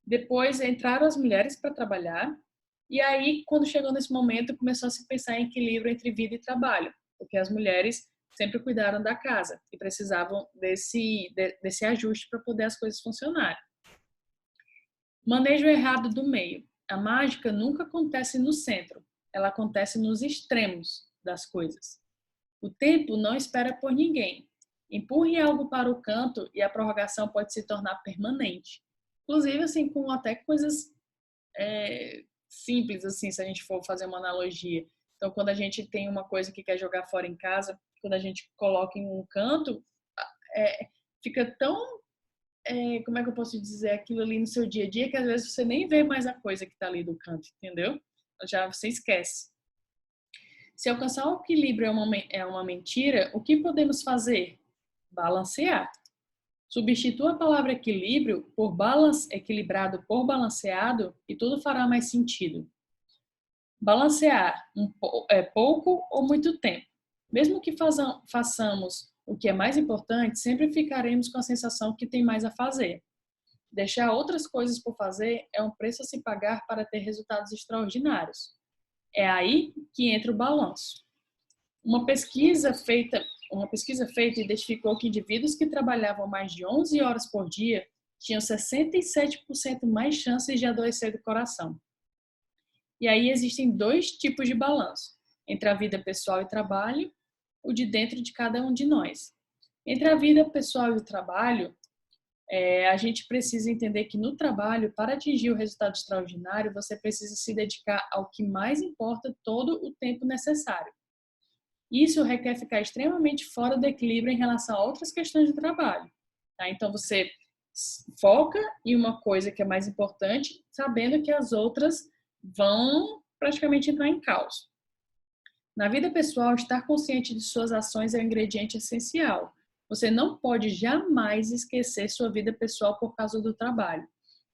Depois entraram as mulheres para trabalhar. E aí, quando chegou nesse momento, começou a se pensar em equilíbrio entre vida e trabalho, porque as mulheres sempre cuidaram da casa e precisavam desse ajuste para poder as coisas funcionarem. Manejo errado do meio. A mágica nunca acontece no centro, ela acontece nos extremos das coisas. O tempo não espera por ninguém. Empurre algo para o canto e a prorrogação pode se tornar permanente. Inclusive, assim, com até coisas simples, assim, se a gente for fazer uma analogia. Então, quando a gente tem uma coisa que quer jogar fora em casa, quando a gente coloca em um canto, fica tão como é que eu posso dizer, aquilo ali no seu dia a dia, que às vezes você nem vê mais a coisa que está ali do canto, entendeu? Já você esquece. Se alcançar o equilíbrio é uma mentira, o que podemos fazer? Balancear. Substitua a palavra equilíbrio por equilibrado por balanceado e tudo fará mais sentido. Balancear pouco ou muito tempo. Mesmo que façamos o que é mais importante, sempre ficaremos com a sensação que tem mais a fazer. Deixar outras coisas por fazer é um preço a se pagar para ter resultados extraordinários. É aí que entra o balanço. Uma pesquisa feita identificou que indivíduos que trabalhavam mais de 11 horas por dia tinham 67% mais chances de adoecer do coração. E aí existem dois tipos de balanço, entre a vida pessoal e trabalho, o de dentro de cada um de nós. Entre a vida pessoal e o trabalho, a gente precisa entender que no trabalho, para atingir o resultado extraordinário, você precisa se dedicar ao que mais importa todo o tempo necessário. Isso requer ficar extremamente fora do equilíbrio em relação a outras questões de trabalho. Tá? Então, você foca em uma coisa que é mais importante, sabendo que as outras vão praticamente entrar em caos. Na vida pessoal, estar consciente de suas ações é um ingrediente essencial. Você não pode jamais esquecer sua vida pessoal por causa do trabalho,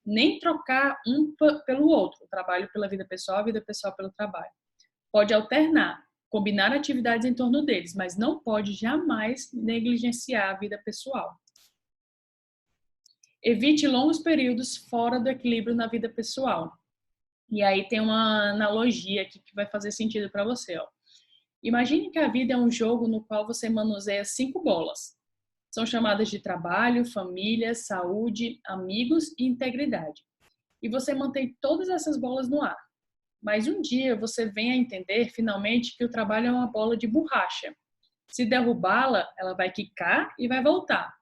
nem trocar um pelo outro, o trabalho pela vida pessoal, a vida pessoal pelo trabalho. Pode alternar, combinar atividades em torno deles, mas não pode jamais negligenciar a vida pessoal. Evite longos períodos fora do equilíbrio na vida pessoal. E aí tem uma analogia aqui que vai fazer sentido para você. Ó. Imagine que a vida é um jogo no qual você manuseia 5 bolas. São chamadas de trabalho, família, saúde, amigos e integridade. E você mantém todas essas bolas no ar. Mas um dia você vem a entender, finalmente, que o trabalho é uma bola de borracha. Se derrubá-la, ela vai quicar e vai voltar.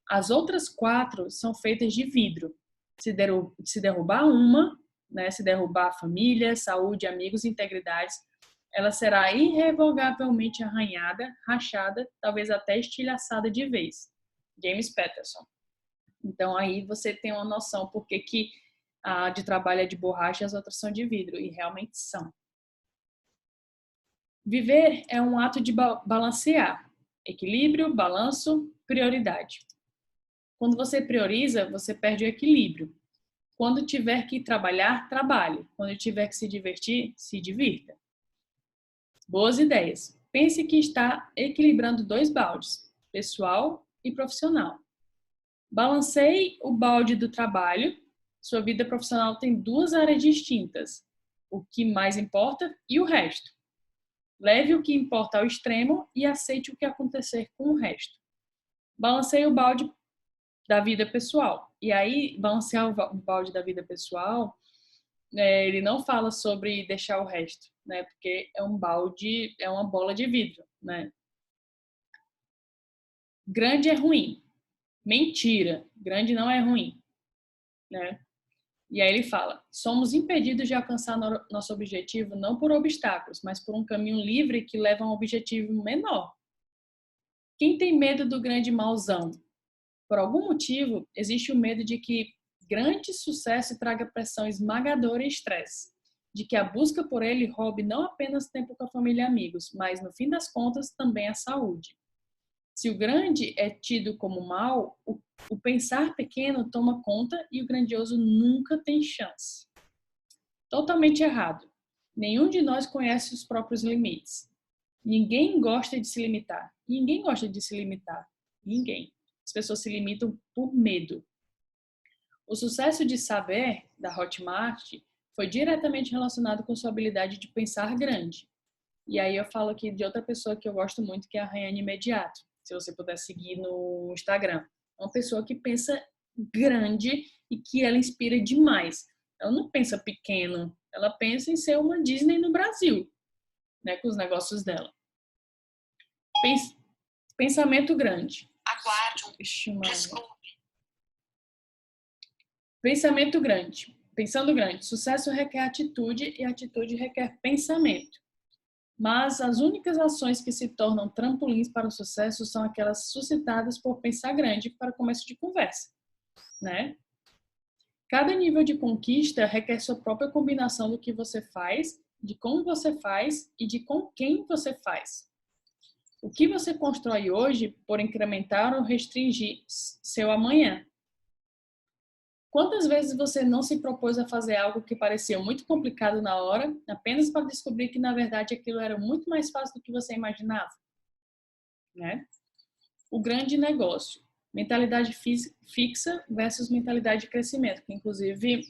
As outras 4 são feitas de vidro. Se derrubar uma, né, se derrubar a família, saúde, amigos e integridade, ela será irrevogavelmente arranhada, rachada, talvez até estilhaçada de vez. James Patterson. Então aí você tem uma noção por que a de trabalho é de borracha e as outras são de vidro, e realmente são. Viver é um ato de balancear. Equilíbrio, balanço, prioridade. Quando você prioriza, você perde o equilíbrio. Quando tiver que trabalhar, trabalhe. Quando tiver que se divertir, se divirta. Boas ideias. Pense que está equilibrando dois baldes, pessoal e profissional. Balanceie o balde do trabalho. Sua vida profissional tem duas áreas distintas, o que mais importa e o resto. Leve o que importa ao extremo e aceite o que acontecer com o resto. Balanceie o balde da vida pessoal. E aí, balancear o balde da vida pessoal, ele não fala sobre deixar o resto, né? Porque é um balde, é uma bola de vidro, né? Grande é ruim. Mentira, grande não é ruim, né? E aí ele fala: somos impedidos de alcançar nosso objetivo não por obstáculos, mas por um caminho livre que leva a um objetivo menor. Quem tem medo do grande mauzão? Por algum motivo, existe o medo de que grande sucesso traga pressão esmagadora e estresse, de que a busca por ele roube não apenas tempo com a família e amigos, mas, no fim das contas, também a saúde. Se o grande é tido como mal, o pensar pequeno toma conta e o grandioso nunca tem chance. Totalmente errado. Nenhum de nós conhece os próprios limites. Ninguém gosta de se limitar. Ninguém gosta de se limitar. Ninguém. As pessoas se limitam por medo. O sucesso de Saber, da Hotmart, foi diretamente relacionado com sua habilidade de pensar grande. E aí eu falo aqui de outra pessoa que eu gosto muito, que é a Rayane Imediato. Se você puder seguir no Instagram. Uma pessoa que pensa grande e que ela inspira demais. Ela não pensa pequeno, ela pensa em ser uma Disney no Brasil, né, com os negócios dela. Pensamento grande. Aguarde. Desculpe. Pensamento grande. Pensando grande. Sucesso requer atitude e atitude requer pensamento. Mas as únicas ações que se tornam trampolins para o sucesso são aquelas suscitadas por pensar grande para começo de conversa, né? Cada nível de conquista requer sua própria combinação do que você faz, de como você faz e de com quem você faz. O que você constrói hoje por incrementar ou restringir seu amanhã? Quantas vezes você não se propôs a fazer algo que parecia muito complicado na hora, apenas para descobrir que, na verdade, aquilo era muito mais fácil do que você imaginava? Né? O grande negócio. Mentalidade fixa versus mentalidade de crescimento, que inclusive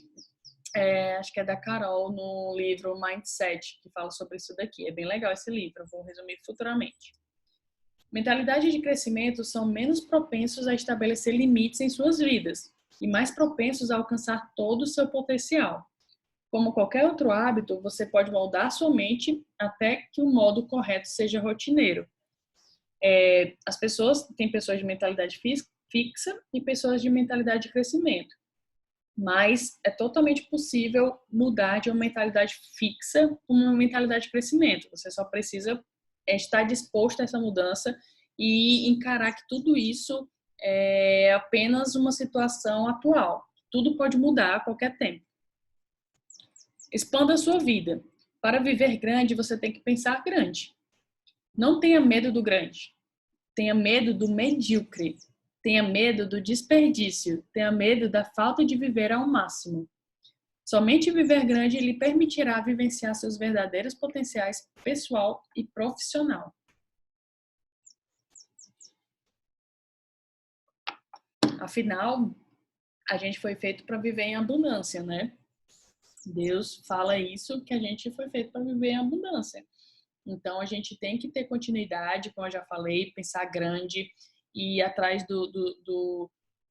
acho que é da Carol no livro Mindset, que fala sobre isso daqui. É bem legal esse livro, eu vou resumir futuramente. Mentalidade de crescimento são menos propensos a estabelecer limites em suas vidas e mais propensos a alcançar todo o seu potencial. Como qualquer outro hábito, você pode moldar sua mente até que o modo correto seja rotineiro. Tem pessoas de mentalidade fixa e pessoas de mentalidade de crescimento. Mas é totalmente possível mudar de uma mentalidade fixa para uma mentalidade de crescimento. Você só precisa estar disposto a essa mudança e encarar que tudo isso é apenas uma situação atual. Tudo pode mudar a qualquer tempo. Expanda a sua vida. Para viver grande, você tem que pensar grande. Não tenha medo do grande. Tenha medo do medíocre. Tenha medo do desperdício. Tenha medo da falta de viver ao máximo. Somente viver grande lhe permitirá vivenciar seus verdadeiros potenciais pessoal e profissional. Afinal, a gente foi feito para viver em abundância, né? Deus fala isso, que a gente foi feito para viver em abundância. Então, a gente tem que ter continuidade, como eu já falei, pensar grande e ir atrás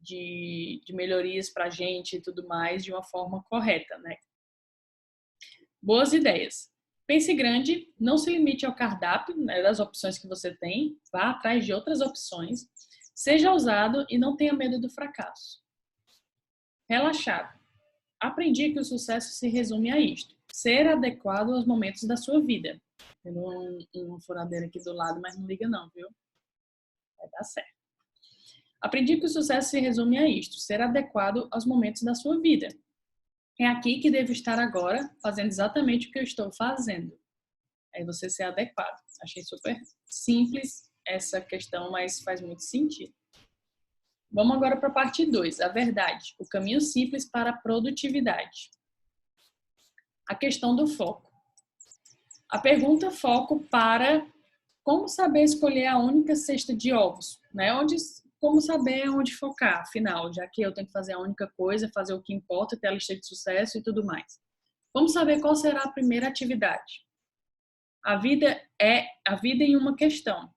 de melhorias para a gente e tudo mais de uma forma correta, né? Boas ideias. Pense grande, não se limite ao cardápio, né, das opções que você tem, vá atrás de outras opções. Seja ousado e não tenha medo do fracasso. Relaxado. Aprendi que o sucesso se resume a isto: ser adequado aos momentos da sua vida. Tem uma furadeira aqui do lado, mas não liga não, viu? Vai dar certo. Aprendi que o sucesso se resume a isto: ser adequado aos momentos da sua vida. É aqui que devo estar agora, fazendo exatamente o que eu estou fazendo. É você ser adequado. Achei super simples essa questão, mas faz muito sentido. Vamos agora para a parte 2, a verdade, o caminho simples para a produtividade. A questão do foco. A pergunta foco para como saber escolher a única cesta de ovos, né? Como saber onde focar, afinal, já que eu tenho que fazer a única coisa, fazer o que importa, ter a lista de sucesso e tudo mais. Vamos saber qual será a primeira atividade. A vida em uma questão.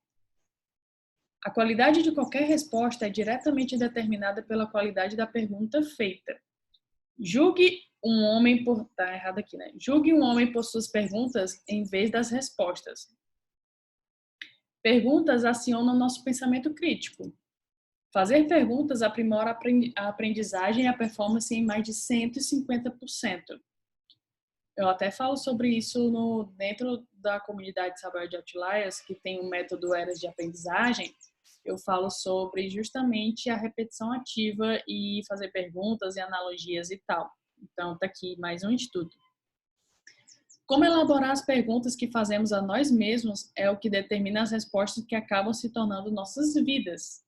A qualidade de qualquer resposta é diretamente determinada pela qualidade da pergunta feita. Julgue um homem por... Tá errado aqui, né? Julgue um homem por suas perguntas em vez das respostas. Perguntas acionam nosso pensamento crítico. Fazer perguntas aprimora a aprendizagem e a performance em mais de 150%. Eu até falo sobre isso dentro da comunidade Saber de Outliers, que tem o método Eras de Aprendizagem. Eu falo sobre justamente a repetição ativa e fazer perguntas e analogias e tal. Então, tá aqui mais um estudo. Como elaborar as perguntas que fazemos a nós mesmos é o que determina as respostas que acabam se tornando nossas vidas.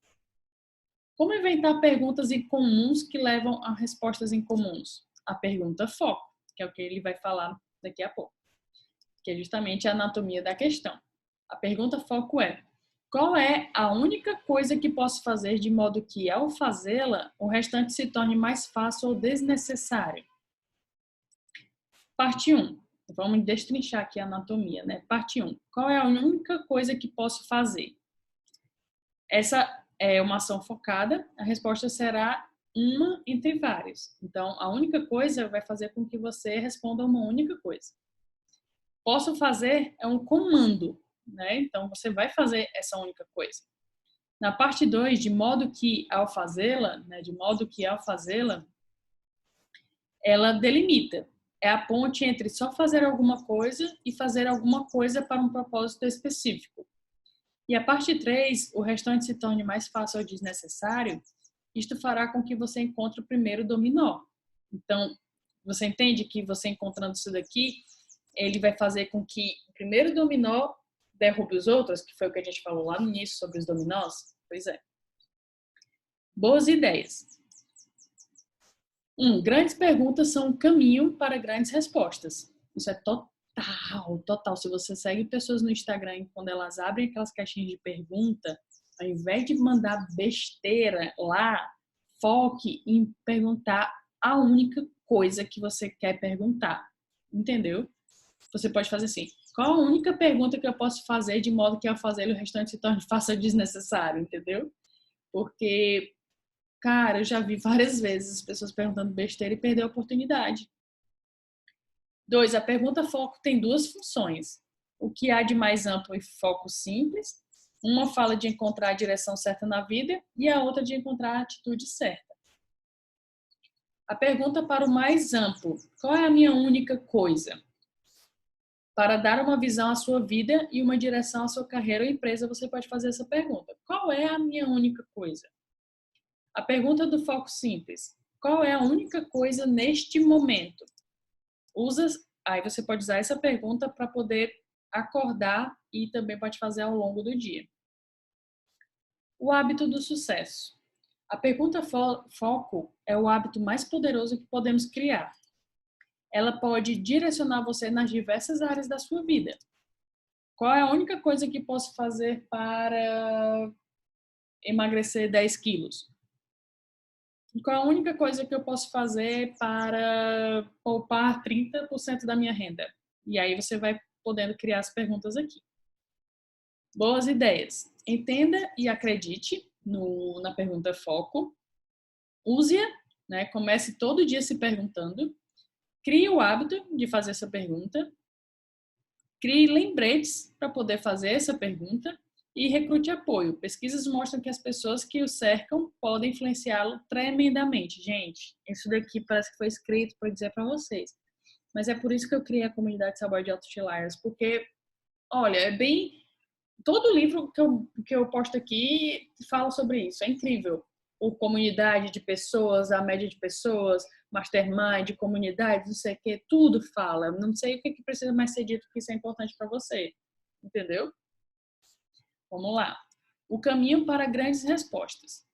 Como inventar perguntas incomuns que levam a respostas incomuns? A pergunta foco, que é o que ele vai falar daqui a pouco, que é justamente a anatomia da questão. A pergunta foco é: qual é a única coisa que posso fazer de modo que, ao fazê-la, o restante se torne mais fácil ou desnecessário? Parte 1. Vamos destrinchar aqui a anatomia, né? Parte 1. Qual é a única coisa que posso fazer? Essa é uma ação focada, a resposta será uma entre várias. Então, a única coisa vai fazer com que você responda uma única coisa. Posso fazer é um comando, né? Então, você vai fazer essa única coisa. Na parte 2, de modo que ao fazê-la, ela delimita. É a ponte entre só fazer alguma coisa e fazer alguma coisa para um propósito específico. E a parte 3, o restante se torne mais fácil ou desnecessário, isto fará com que você encontre o primeiro dominó. Então, você entende que você encontrando isso daqui, ele vai fazer com que o primeiro dominó derrube os outros, que foi o que a gente falou lá no início sobre os dominós? Pois é. Boas ideias. Grandes perguntas são um caminho para grandes respostas. Isso é total. Se você segue pessoas no Instagram, quando elas abrem aquelas caixinhas de pergunta, ao invés de mandar besteira lá, foque em perguntar a única coisa que você quer perguntar. Entendeu? Você pode fazer assim: qual a única pergunta que eu posso fazer de modo que ao fazer o restante se torne fácil ou desnecessário? Entendeu? Porque, cara, eu já vi várias vezes as pessoas perguntando besteira e perder a oportunidade. 2. A pergunta foco tem duas funções. O que há de mais amplo e foco simples. Uma fala de encontrar a direção certa na vida e a outra de encontrar a atitude certa. A pergunta para o mais amplo: qual é a minha única coisa? Para dar uma visão à sua vida e uma direção à sua carreira ou empresa, você pode fazer essa pergunta: qual é a minha única coisa? A pergunta do foco simples: qual é a única coisa neste momento? Aí você pode usar essa pergunta para poder acordar e também pode fazer ao longo do dia. O hábito do sucesso. A pergunta foco é o hábito mais poderoso que podemos criar. Ela pode direcionar você nas diversas áreas da sua vida. Qual é a única coisa que posso fazer para emagrecer 10 quilos? Qual é a única coisa que eu posso fazer para poupar 30% da minha renda? E aí você vai podendo criar as perguntas aqui. Boas ideias. Entenda e acredite na pergunta foco. Use-a, né? Comece todo dia se perguntando. Crie o hábito de fazer essa pergunta. Crie lembretes para poder fazer essa pergunta. E recrute apoio. Pesquisas mostram que as pessoas que o cercam podem influenciá-lo tremendamente. Gente, isso daqui parece que foi escrito para dizer para vocês. Mas é por isso que eu criei a comunidade Saber de Outliers, porque, olha, é bem... Todo livro que eu posto aqui fala sobre isso. É incrível. O comunidade de pessoas, a média de pessoas, mastermind, comunidade, não sei o que, tudo fala. Não sei o que precisa mais ser dito, porque isso é importante para você. Entendeu? Vamos lá. O caminho para grandes respostas.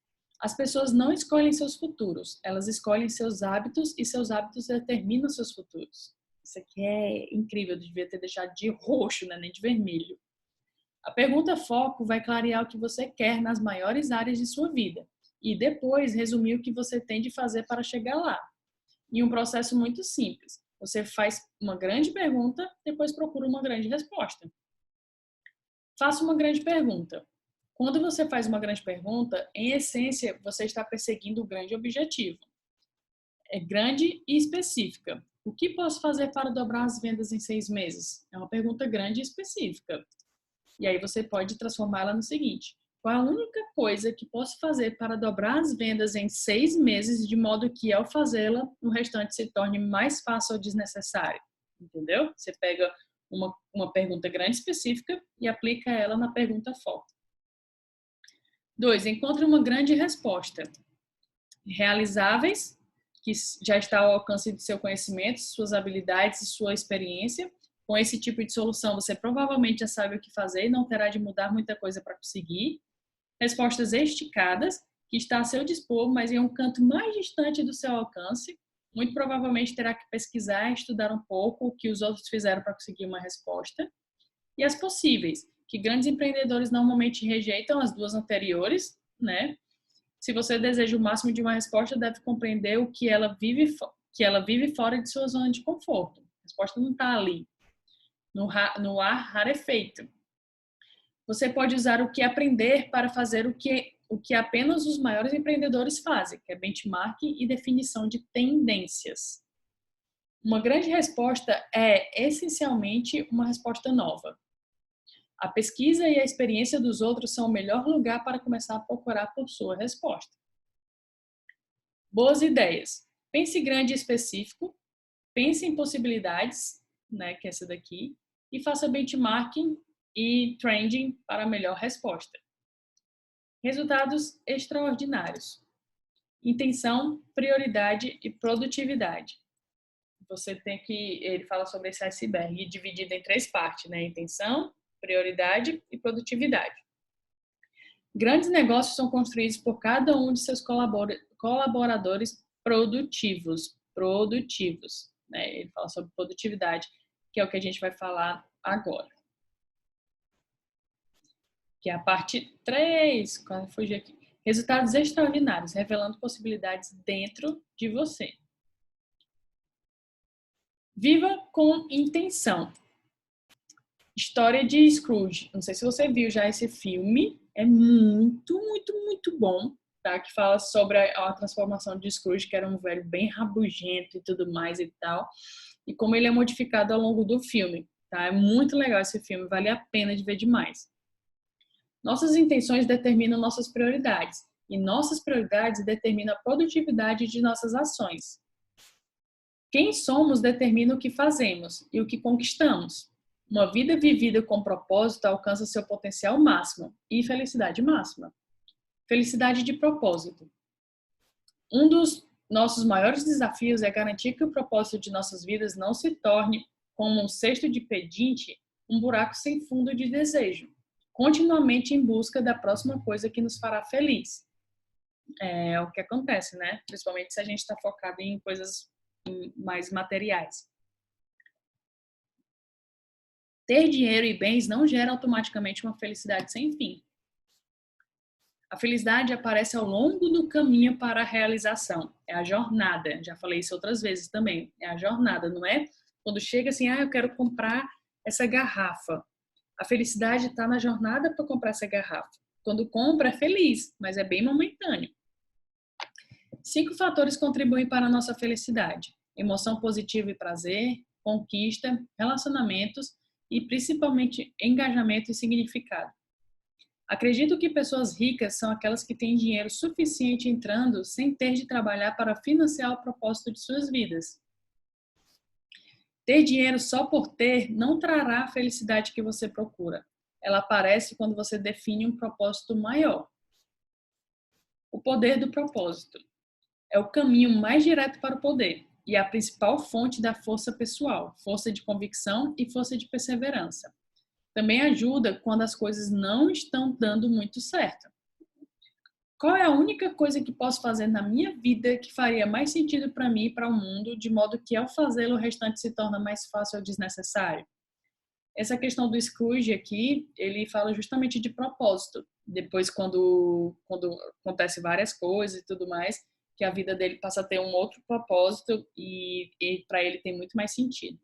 As pessoas não escolhem seus futuros, elas escolhem seus hábitos e seus hábitos determinam seus futuros. Isso aqui é incrível, eu devia ter deixado de roxo, né? Nem de vermelho. A pergunta foco vai clarear o que você quer nas maiores áreas de sua vida e depois resumir o que você tem de fazer para chegar lá. Em um processo muito simples. Você faz uma grande pergunta, depois procura uma grande resposta. Faça uma grande pergunta. Quando você faz uma grande pergunta, em essência, você está perseguindo um grande objetivo. É grande e específica. O que posso fazer para dobrar as vendas em 6 meses? É uma pergunta grande e específica. E aí você pode transformá-la no seguinte: qual a única coisa que posso fazer para dobrar as vendas em 6 meses, de modo que, ao fazê-la, o restante se torne mais fácil ou desnecessário? Entendeu? Você pega uma pergunta grande e específica e aplica ela na pergunta foco. 2. Encontre uma grande resposta. Realizáveis, que já está ao alcance de seu conhecimento, suas habilidades e sua experiência. Com esse tipo de solução, você provavelmente já sabe o que fazer e não terá de mudar muita coisa para conseguir. Respostas esticadas, que está a seu dispor, mas em um canto mais distante do seu alcance. Muito provavelmente terá que pesquisar e estudar um pouco o que os outros fizeram para conseguir uma resposta. E as possíveis, que grandes empreendedores normalmente rejeitam as duas anteriores, né? Se você deseja o máximo de uma resposta, deve compreender o que ela vive fora de sua zona de conforto. A resposta não está ali, no ar rarefeito. Você pode usar o que aprender para fazer o que apenas os maiores empreendedores fazem, que é benchmarking e definição de tendências. Uma grande resposta é, essencialmente, uma resposta nova. A pesquisa e a experiência dos outros são o melhor lugar para começar a procurar por sua resposta. Boas ideias. Pense grande e específico. Pense em possibilidades, né, que é essa daqui, e faça benchmarking e trending para a melhor resposta. Resultados extraordinários. Intenção, prioridade e produtividade. Ele fala sobre esse iceberg dividido em 3 partes, né? Intenção, prioridade e produtividade. Grandes negócios são construídos por cada um de seus colaboradores produtivos, né? Ele fala sobre produtividade, que é o que a gente vai falar agora. Que é a parte 3, quase fugi aqui. Resultados extraordinários, revelando possibilidades dentro de você. Viva com intenção. História de Scrooge. Não sei se você viu já esse filme. É muito, muito, muito bom, tá? Que fala sobre a transformação de Scrooge, que era um velho bem rabugento e tudo mais e tal. E como ele é modificado ao longo do filme, tá? É muito legal esse filme, vale a pena de ver demais. Nossas intenções determinam nossas prioridades. E nossas prioridades determinam a produtividade de nossas ações. Quem somos determina o que fazemos e o que conquistamos. Uma vida vivida com propósito alcança seu potencial máximo e felicidade máxima. Felicidade de propósito. Um dos nossos maiores desafios é garantir que o propósito de nossas vidas não se torne, como um cesto de pedinte, um buraco sem fundo de desejo, continuamente em busca da próxima coisa que nos fará feliz. É o que acontece, né? Principalmente se a gente está focado em coisas mais materiais. Ter dinheiro e bens não gera automaticamente uma felicidade sem fim. A felicidade aparece ao longo do caminho para a realização. É a jornada. Já falei isso outras vezes também. É a jornada, não é? Quando chega assim, eu quero comprar essa garrafa. A felicidade está na jornada para comprar essa garrafa. Quando compra, é feliz, mas é bem momentâneo. 5 fatores contribuem para a nossa felicidade: emoção positiva e prazer, conquista, relacionamentos e principalmente engajamento e significado. Acredito que pessoas ricas são aquelas que têm dinheiro suficiente entrando sem ter de trabalhar para financiar o propósito de suas vidas. Ter dinheiro só por ter não trará a felicidade que você procura. Ela aparece quando você define um propósito maior. O poder do propósito é o caminho mais direto para o poder e a principal fonte da força pessoal, força de convicção e força de perseverança. Também ajuda quando as coisas não estão dando muito certo. Qual é a única coisa que posso fazer na minha vida que faria mais sentido para mim e para o mundo, de modo que ao fazê-lo o restante se torna mais fácil ou desnecessário? Essa questão do Scrooge aqui, ele fala justamente de propósito. Depois, quando acontece várias coisas e tudo mais, que a vida dele passa a ter um outro propósito e para ele tem muito mais sentido.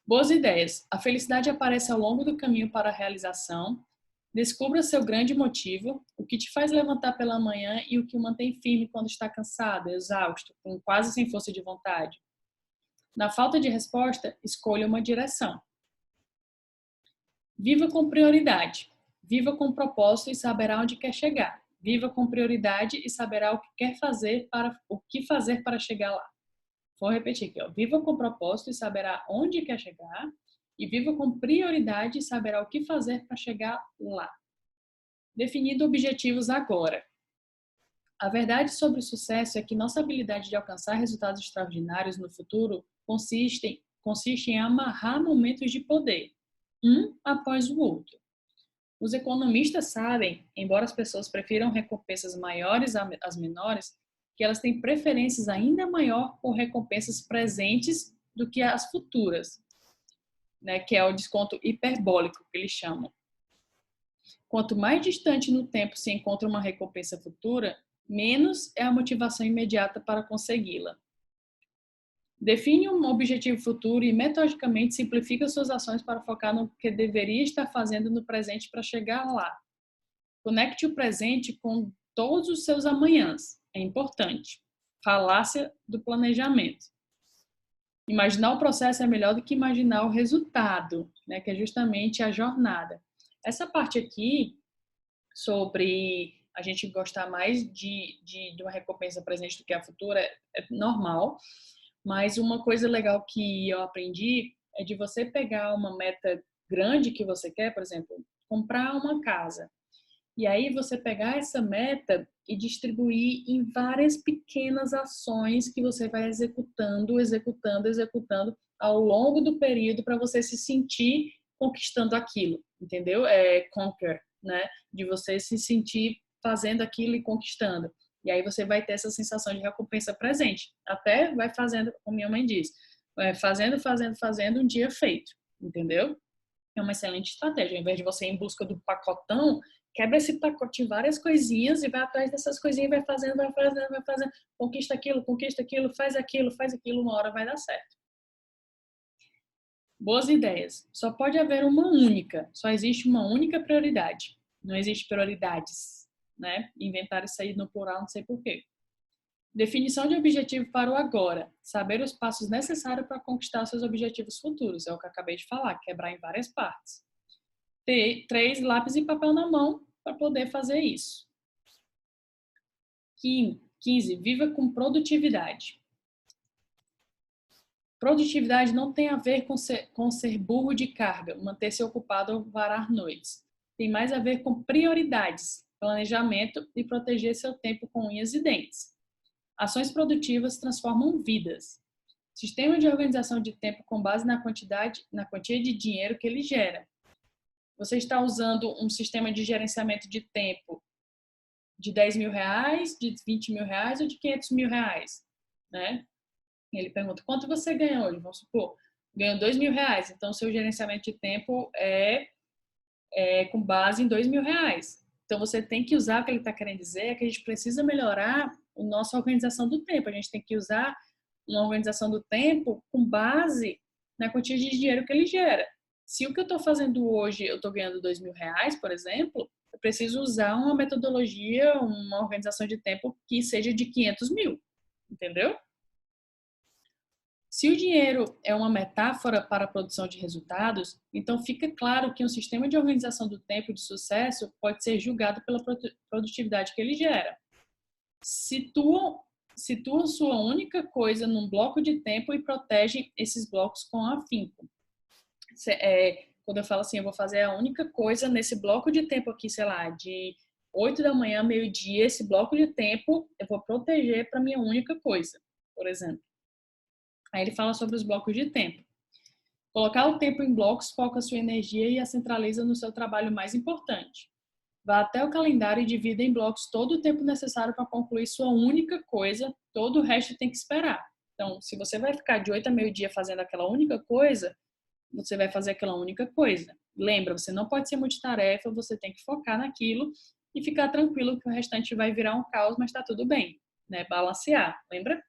Boas ideias. A felicidade aparece ao longo do caminho para a realização. Descubra seu grande motivo, o que te faz levantar pela manhã e o que o mantém firme quando está cansado, exausto, com quase sem força de vontade. Na falta de resposta, escolha uma direção. Viva com prioridade. Viva com propósito e saberá onde quer chegar. Viva com prioridade e saberá o que fazer para chegar lá. Vou repetir aqui, ó. Viva com propósito e saberá onde quer chegar. E viva com prioridade e saberá o que fazer para chegar lá. Definindo objetivos agora. A verdade sobre o sucesso é que nossa habilidade de alcançar resultados extraordinários no futuro consiste em amarrar momentos de poder, um após o outro. Os economistas sabem, embora as pessoas prefiram recompensas maiores às menores, que elas têm preferências ainda maior por recompensas presentes do que as futuras, né, que é o desconto hiperbólico que eles chamam. Quanto mais distante no tempo se encontra uma recompensa futura, menos é a motivação imediata para consegui-la. Define um objetivo futuro e metodicamente simplifica suas ações para focar no que deveria estar fazendo no presente para chegar lá. Conecte o presente com todos os seus amanhãs. É importante. Falácia do planejamento. Imaginar o processo é melhor do que imaginar o resultado, né, que é justamente a jornada. Essa parte aqui, sobre a gente gostar mais de uma recompensa presente do que a futura, é normal. Mas uma coisa legal que eu aprendi é de você pegar uma meta grande que você quer, por exemplo, comprar uma casa. E aí você pegar essa meta e distribuir em várias pequenas ações que você vai executando ao longo do período para você se sentir conquistando aquilo, entendeu? É conquer, né? De você se sentir fazendo aquilo e conquistando. E aí você vai ter essa sensação de recompensa presente. Até vai fazendo, como minha mãe diz, fazendo, um dia feito, entendeu? É uma excelente estratégia. Ao invés de você ir em busca do pacotão, quebra esse pacote em várias coisinhas e vai atrás dessas coisinhas, vai fazendo, conquista aquilo, faz aquilo, uma hora vai dar certo. Boas ideias. Só pode haver uma única, só existe uma única prioridade. Não existe prioridades, né? Inventaram isso aí no plural, não sei porquê. Definição de objetivo para o agora. Saber os passos necessários para conquistar seus objetivos futuros. É o que eu acabei de falar, quebrar em várias partes. 3, lápis e papel na mão para poder fazer isso. 15, viva com produtividade. Produtividade não tem a ver com ser burro de carga, manter-se ocupado ou varar noites. Tem mais a ver com prioridades, planejamento e proteger seu tempo com unhas e dentes. Ações produtivas transformam vidas. Sistema de organização de tempo com base na quantia de dinheiro que ele gera. Você está usando um sistema de gerenciamento de tempo de 10 mil reais, de 20 mil reais ou de 500 mil reais, né? Ele pergunta, quanto você ganha hoje? Vamos supor, ganho 2 mil reais. Então, seu gerenciamento de tempo é com base em 2 mil reais. Então, você tem que usar, o que ele está querendo dizer é que a gente precisa melhorar a nossa organização do tempo. A gente tem que usar uma organização do tempo com base na quantia de dinheiro que ele gera. Se o que eu estou fazendo hoje, eu estou ganhando 2 mil reais, por exemplo, eu preciso usar uma metodologia, uma organização de tempo que seja de 500 mil, entendeu? Se o dinheiro é uma metáfora para a produção de resultados, então fica claro que um sistema de organização do tempo de sucesso pode ser julgado pela produtividade que ele gera. Situam sua única coisa num bloco de tempo e protegem esses blocos com afinco. Quando eu falo assim, eu vou fazer a única coisa nesse bloco de tempo aqui, sei lá, de 8 da manhã a meio-dia, esse bloco de tempo eu vou proteger para minha única coisa, por exemplo. Aí ele fala sobre os blocos de tempo. Colocar o tempo em blocos foca sua energia e a centraliza no seu trabalho mais importante. Vá até o calendário e divida em blocos todo o tempo necessário para concluir sua única coisa, todo o resto tem que esperar. Então, se você vai ficar de 8 a meio-dia fazendo aquela única coisa, você vai fazer aquela única coisa. Lembra, você não pode ser multitarefa, você tem que focar naquilo e ficar tranquilo que o restante vai virar um caos, mas está tudo bem, né? Balancear, lembra?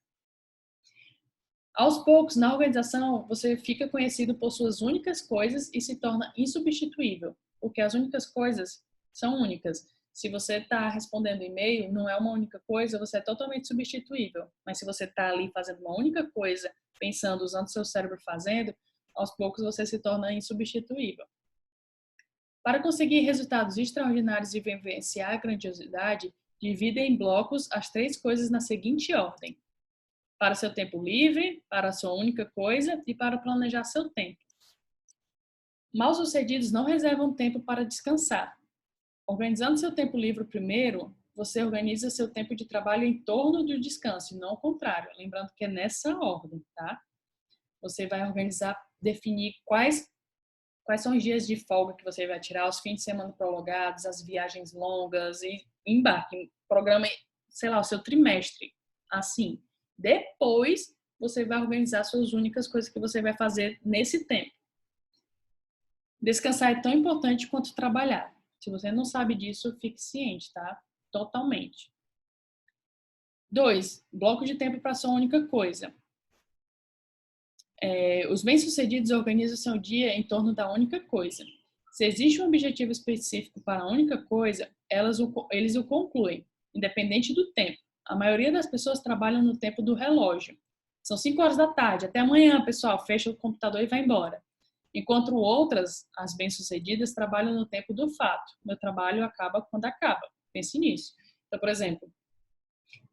Aos poucos, na organização, você fica conhecido por suas únicas coisas e se torna insubstituível, porque as únicas coisas são únicas. Se você está respondendo e-mail, não é uma única coisa, você é totalmente substituível. Mas se você está ali fazendo uma única coisa, pensando, usando seu cérebro fazendo, aos poucos você se torna insubstituível. Para conseguir resultados extraordinários e vivenciar a grandiosidade, divida em blocos as 3 coisas na seguinte ordem: para seu tempo livre, para a sua única coisa e para planejar seu tempo. Mal-sucedidos não reservam tempo para descansar. Organizando seu tempo livre primeiro, você organiza seu tempo de trabalho em torno do descanso, e não o contrário. Lembrando que é nessa ordem, tá? Você vai organizar, definir quais são os dias de folga que você vai tirar, os fins de semana prolongados, as viagens longas e embarque. Programa, sei lá, o seu trimestre. Assim. Depois, você vai organizar suas únicas coisas que você vai fazer nesse tempo. Descansar é tão importante quanto trabalhar. Se você não sabe disso, fique ciente, tá? Totalmente. 2. Bloco de tempo para sua única coisa. Os bem-sucedidos organizam seu dia em torno da única coisa. Se existe um objetivo específico para a única coisa, eles o concluem, independente do tempo. A maioria das pessoas trabalham no tempo do relógio. São 5 horas da tarde. Até amanhã, pessoal. Fecha o computador e vai embora. Enquanto outras, as bem-sucedidas, trabalham no tempo do fato. Meu trabalho acaba quando acaba. Pense nisso. Então, por exemplo,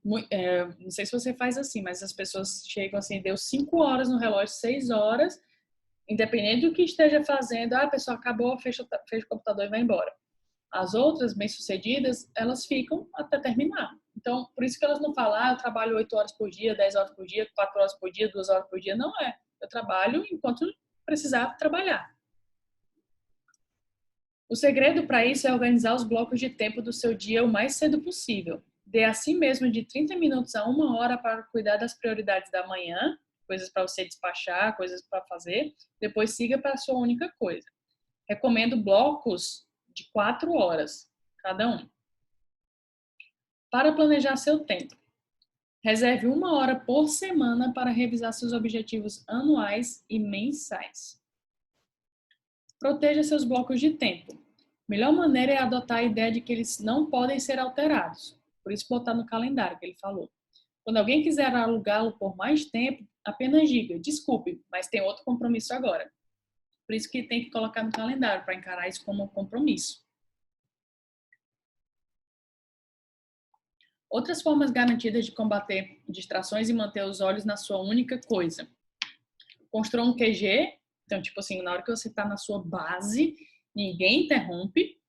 não sei se você faz assim, mas as pessoas chegam assim, deu 5 horas no relógio, 6 horas, independente do que esteja fazendo, a pessoa acabou, fecha o computador e vai embora. As outras bem-sucedidas, elas ficam até terminar. Então, por isso que elas não falam, eu trabalho 8 horas por dia, 10 horas por dia, 4 horas por dia, 2 horas por dia. Não é. Eu trabalho enquanto precisar trabalhar. O segredo para isso é organizar os blocos de tempo do seu dia o mais cedo possível. Dê a si mesmo de 30 minutos a 1 hora para cuidar das prioridades da manhã, coisas para você despachar, coisas para fazer. Depois siga para a sua única coisa. Recomendo blocos de 4 horas, cada um. Para planejar seu tempo, reserve 1 hora por semana para revisar seus objetivos anuais e mensais. Proteja seus blocos de tempo. Melhor maneira é adotar a ideia de que eles não podem ser alterados. Por isso, botar no calendário que ele falou. Quando alguém quiser alugá-lo por mais tempo, apenas diga, desculpe, mas tem outro compromisso agora. Por isso que tem que colocar no calendário, para encarar isso como um compromisso. Outras formas garantidas de combater distrações e manter os olhos na sua única coisa. Construa um QG, então, tipo assim, na hora que você está na sua base, ninguém interrompe.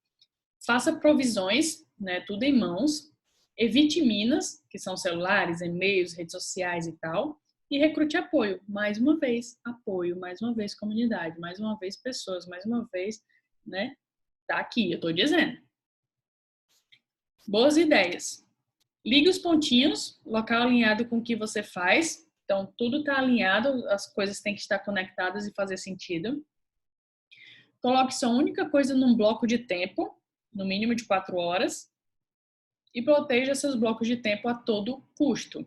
Faça provisões, né, tudo em mãos. Evite minas, que são celulares, e-mails, redes sociais e tal. E recrute apoio. Mais uma vez, apoio. Mais uma vez, comunidade. Mais uma vez, pessoas. Mais uma vez, né? Tá aqui, eu tô dizendo. Boas ideias. Ligue os pontinhos, local alinhado com o que você faz. Então, tudo está alinhado, as coisas têm que estar conectadas e fazer sentido. Coloque sua única coisa num bloco de tempo, no mínimo de 4 horas. E proteja seus blocos de tempo a todo custo.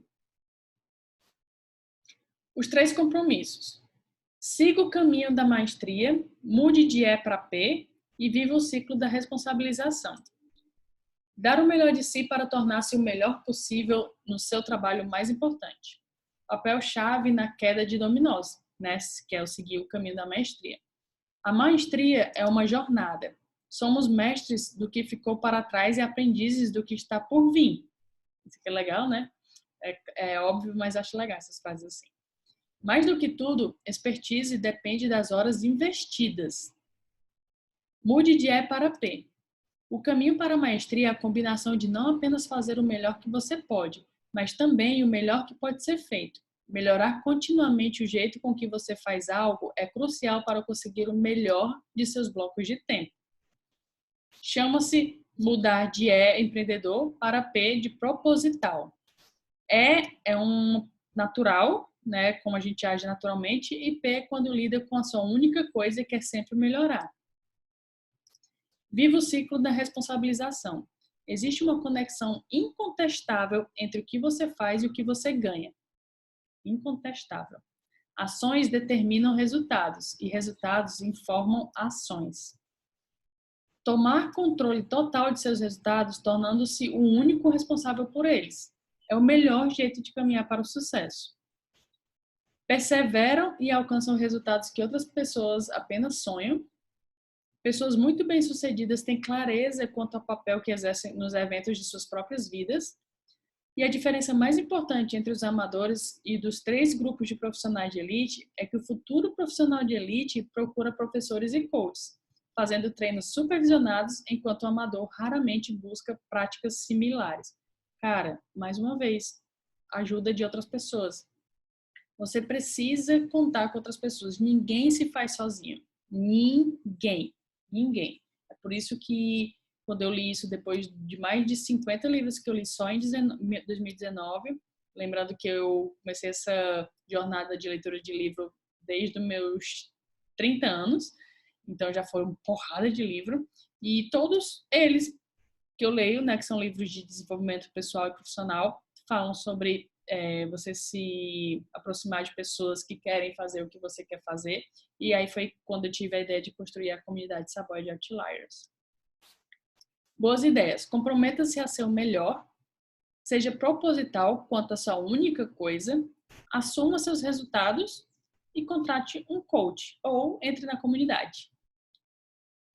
Os 3 compromissos. Siga o caminho da maestria, mude de E para P e viva o ciclo da responsabilização. Dar o melhor de si para tornar-se o melhor possível no seu trabalho mais importante. Papel-chave na queda de dominós, né? Que é o seguir o caminho da maestria. A maestria é uma jornada. Somos mestres do que ficou para trás e aprendizes do que está por vir. Isso aqui é legal, né? É óbvio, mas acho legal essas frases assim. Mais do que tudo, expertise depende das horas investidas. Mude de E para P. O caminho para a maestria é a combinação de não apenas fazer o melhor que você pode, mas também o melhor que pode ser feito. Melhorar continuamente o jeito com que você faz algo é crucial para conseguir o melhor de seus blocos de tempo. Chama-se mudar de E, empreendedor, para P, de proposital. É um natural, né, como a gente age naturalmente, e P é quando lida com a sua única coisa e quer sempre melhorar. Viva o ciclo da responsabilização. Existe uma conexão incontestável entre o que você faz e o que você ganha. Incontestável. Ações determinam resultados e resultados informam ações. Tomar controle total de seus resultados, tornando-se o único responsável por eles, é o melhor jeito de caminhar para o sucesso. Perseveram e alcançam resultados que outras pessoas apenas sonham. Pessoas muito bem-sucedidas têm clareza quanto ao papel que exercem nos eventos de suas próprias vidas. E a diferença mais importante entre os amadores e dos 3 grupos de profissionais de elite é que o futuro profissional de elite procura professores e coaches, fazendo treinos supervisionados, enquanto o amador raramente busca práticas similares. Cara, mais uma vez, ajuda de outras pessoas. Você precisa contar com outras pessoas. Ninguém se faz sozinho. Ninguém. Ninguém. É por isso que, quando eu li isso, depois de mais de 50 livros que eu li só em 2019, lembrando que eu comecei essa jornada de leitura de livro desde os meus 30 anos, então já foi uma porrada de livro, e todos eles que eu leio, né, que são livros de desenvolvimento pessoal e profissional, falam sobre você se aproximar de pessoas que querem fazer o que você quer fazer. E aí foi quando eu tive a ideia de construir a comunidade Savoy de Outliers. Boas ideias. Comprometa-se a ser o melhor. Seja proposital quanto à sua única coisa. Assuma seus resultados e contrate um coach ou entre na comunidade.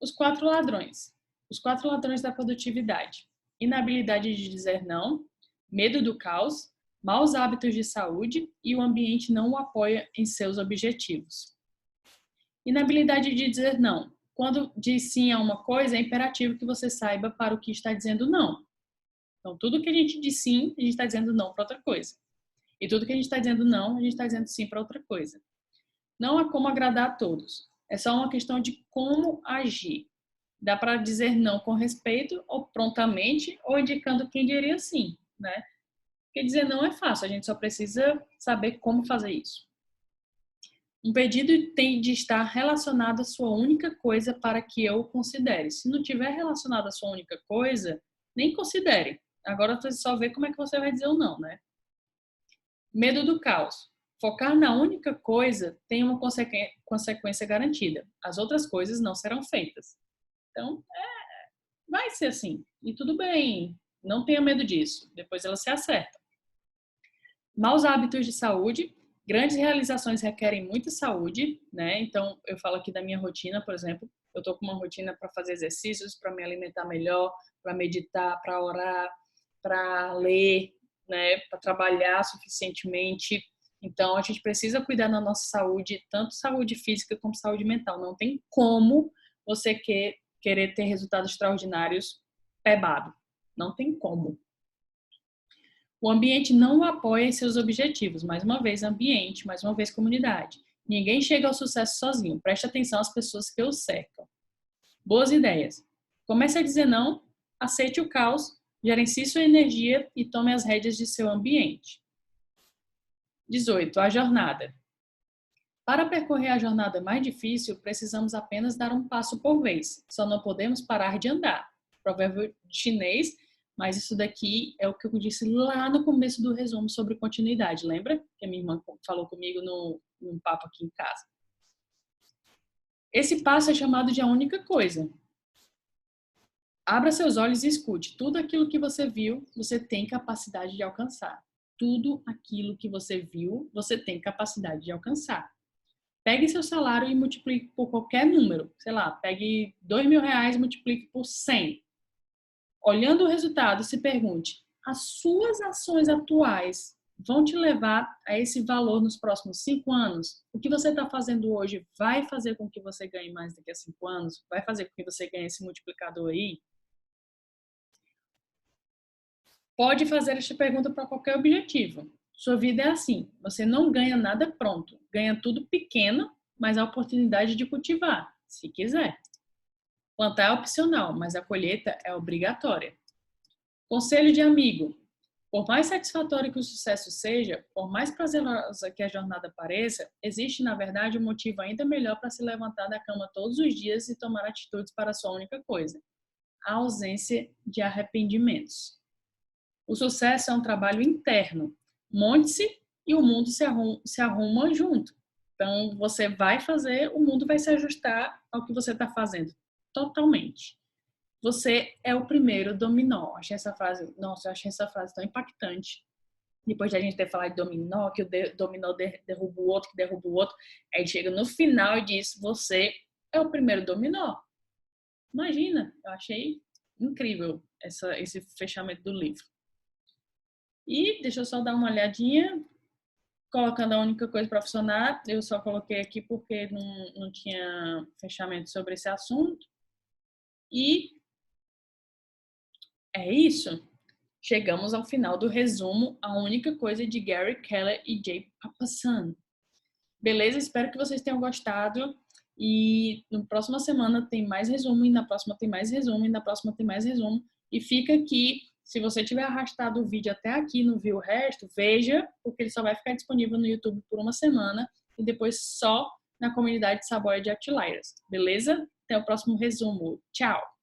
Os 4 ladrões. Os 4 ladrões da produtividade. Inabilidade de dizer não, medo do caos, maus hábitos de saúde e o ambiente não o apoia em seus objetivos. Inabilidade de dizer não. Quando diz sim a uma coisa, é imperativo que você saiba para o que está dizendo não. Então, tudo que a gente diz sim, a gente está dizendo não para outra coisa. E tudo que a gente está dizendo não, a gente está dizendo sim para outra coisa. Não há como agradar a todos. É só uma questão de como agir. Dá para dizer não com respeito, ou prontamente, ou indicando quem diria sim, né? Porque dizer não é fácil, a gente só precisa saber como fazer isso. Um pedido tem de estar relacionado à sua única coisa para que eu o considere. Se não tiver relacionado à sua única coisa, nem considere. Agora você só vê como é que você vai dizer ou não, né? Medo do caos. Focar na única coisa tem uma consequência garantida. As outras coisas não serão feitas. Então, vai ser assim. E tudo bem. Não tenha medo disso. Depois ela se acerta. Maus hábitos de saúde. Grandes realizações requerem muita saúde, né? Então, eu falo aqui da minha rotina, por exemplo. Eu tô com uma rotina para fazer exercícios, para me alimentar melhor, para meditar, para orar, para ler, né? Para trabalhar suficientemente. Então, a gente precisa cuidar da nossa saúde, tanto saúde física como saúde mental. Não tem como você querer ter resultados extraordinários pebado. Não tem como. O ambiente não o apoia em seus objetivos. Mais uma vez, ambiente, mais uma vez, comunidade. Ninguém chega ao sucesso sozinho. Preste atenção às pessoas que o cercam. Boas ideias. Comece a dizer não, aceite o caos, gerencie sua energia e tome as rédeas de seu ambiente. 18. A jornada. Para percorrer a jornada mais difícil, precisamos apenas dar um passo por vez. Só não podemos parar de andar. Provérbio chinês, mas isso daqui é o que eu disse lá no começo do resumo sobre continuidade. Lembra? Que a minha irmã falou comigo num papo aqui em casa. Esse passo é chamado de a única coisa. Abra seus olhos e escute. Tudo aquilo que você viu, você tem capacidade de alcançar. Tudo aquilo que você viu, você tem capacidade de alcançar. Pegue seu salário e multiplique por qualquer número. Sei lá, pegue R$2.000 e multiplique por 100. Olhando o resultado, se pergunte, as suas ações atuais vão te levar a esse valor nos próximos 5 anos? O que você está fazendo hoje vai fazer com que você ganhe mais daqui a 5 anos? Vai fazer com que você ganhe esse multiplicador aí? Pode fazer esta pergunta para qualquer objetivo. Sua vida é assim, você não ganha nada pronto, ganha tudo pequeno, mas a oportunidade de cultivar, se quiser. Plantar é opcional, mas a colheita é obrigatória. Conselho de amigo. Por mais satisfatório que o sucesso seja, por mais prazerosa que a jornada pareça, existe, na verdade, um motivo ainda melhor para se levantar da cama todos os dias e tomar atitudes para a sua única coisa: a ausência de arrependimentos. O sucesso é um trabalho interno. Monte-se e o mundo se arruma junto. Então, você vai fazer, o mundo vai se ajustar ao que você está fazendo. Totalmente. Você é o primeiro dominó. Achei essa frase, nossa, eu achei essa frase tão impactante. Depois de a gente ter falado de dominó, que o dominó derruba o outro, que derruba o outro, aí chega no final e diz: você é o primeiro dominó. Imagina, eu achei incrível esse fechamento do livro. E deixa eu só dar uma olhadinha, colocando a única coisa para funcionar. Eu só coloquei aqui porque não tinha fechamento sobre esse assunto. E é isso. Chegamos ao final do resumo, a única coisa de Gary Keller e Jay Papasan. Beleza? Espero que vocês tenham gostado. E na próxima semana tem mais resumo, e na próxima tem mais resumo, e na próxima tem mais resumo. E fica aqui, se você tiver arrastado o vídeo até aqui e não viu o resto, veja, porque ele só vai ficar disponível no YouTube por uma semana e depois só na comunidade Saboia de Outliers. Beleza? Até o próximo resumo. Tchau!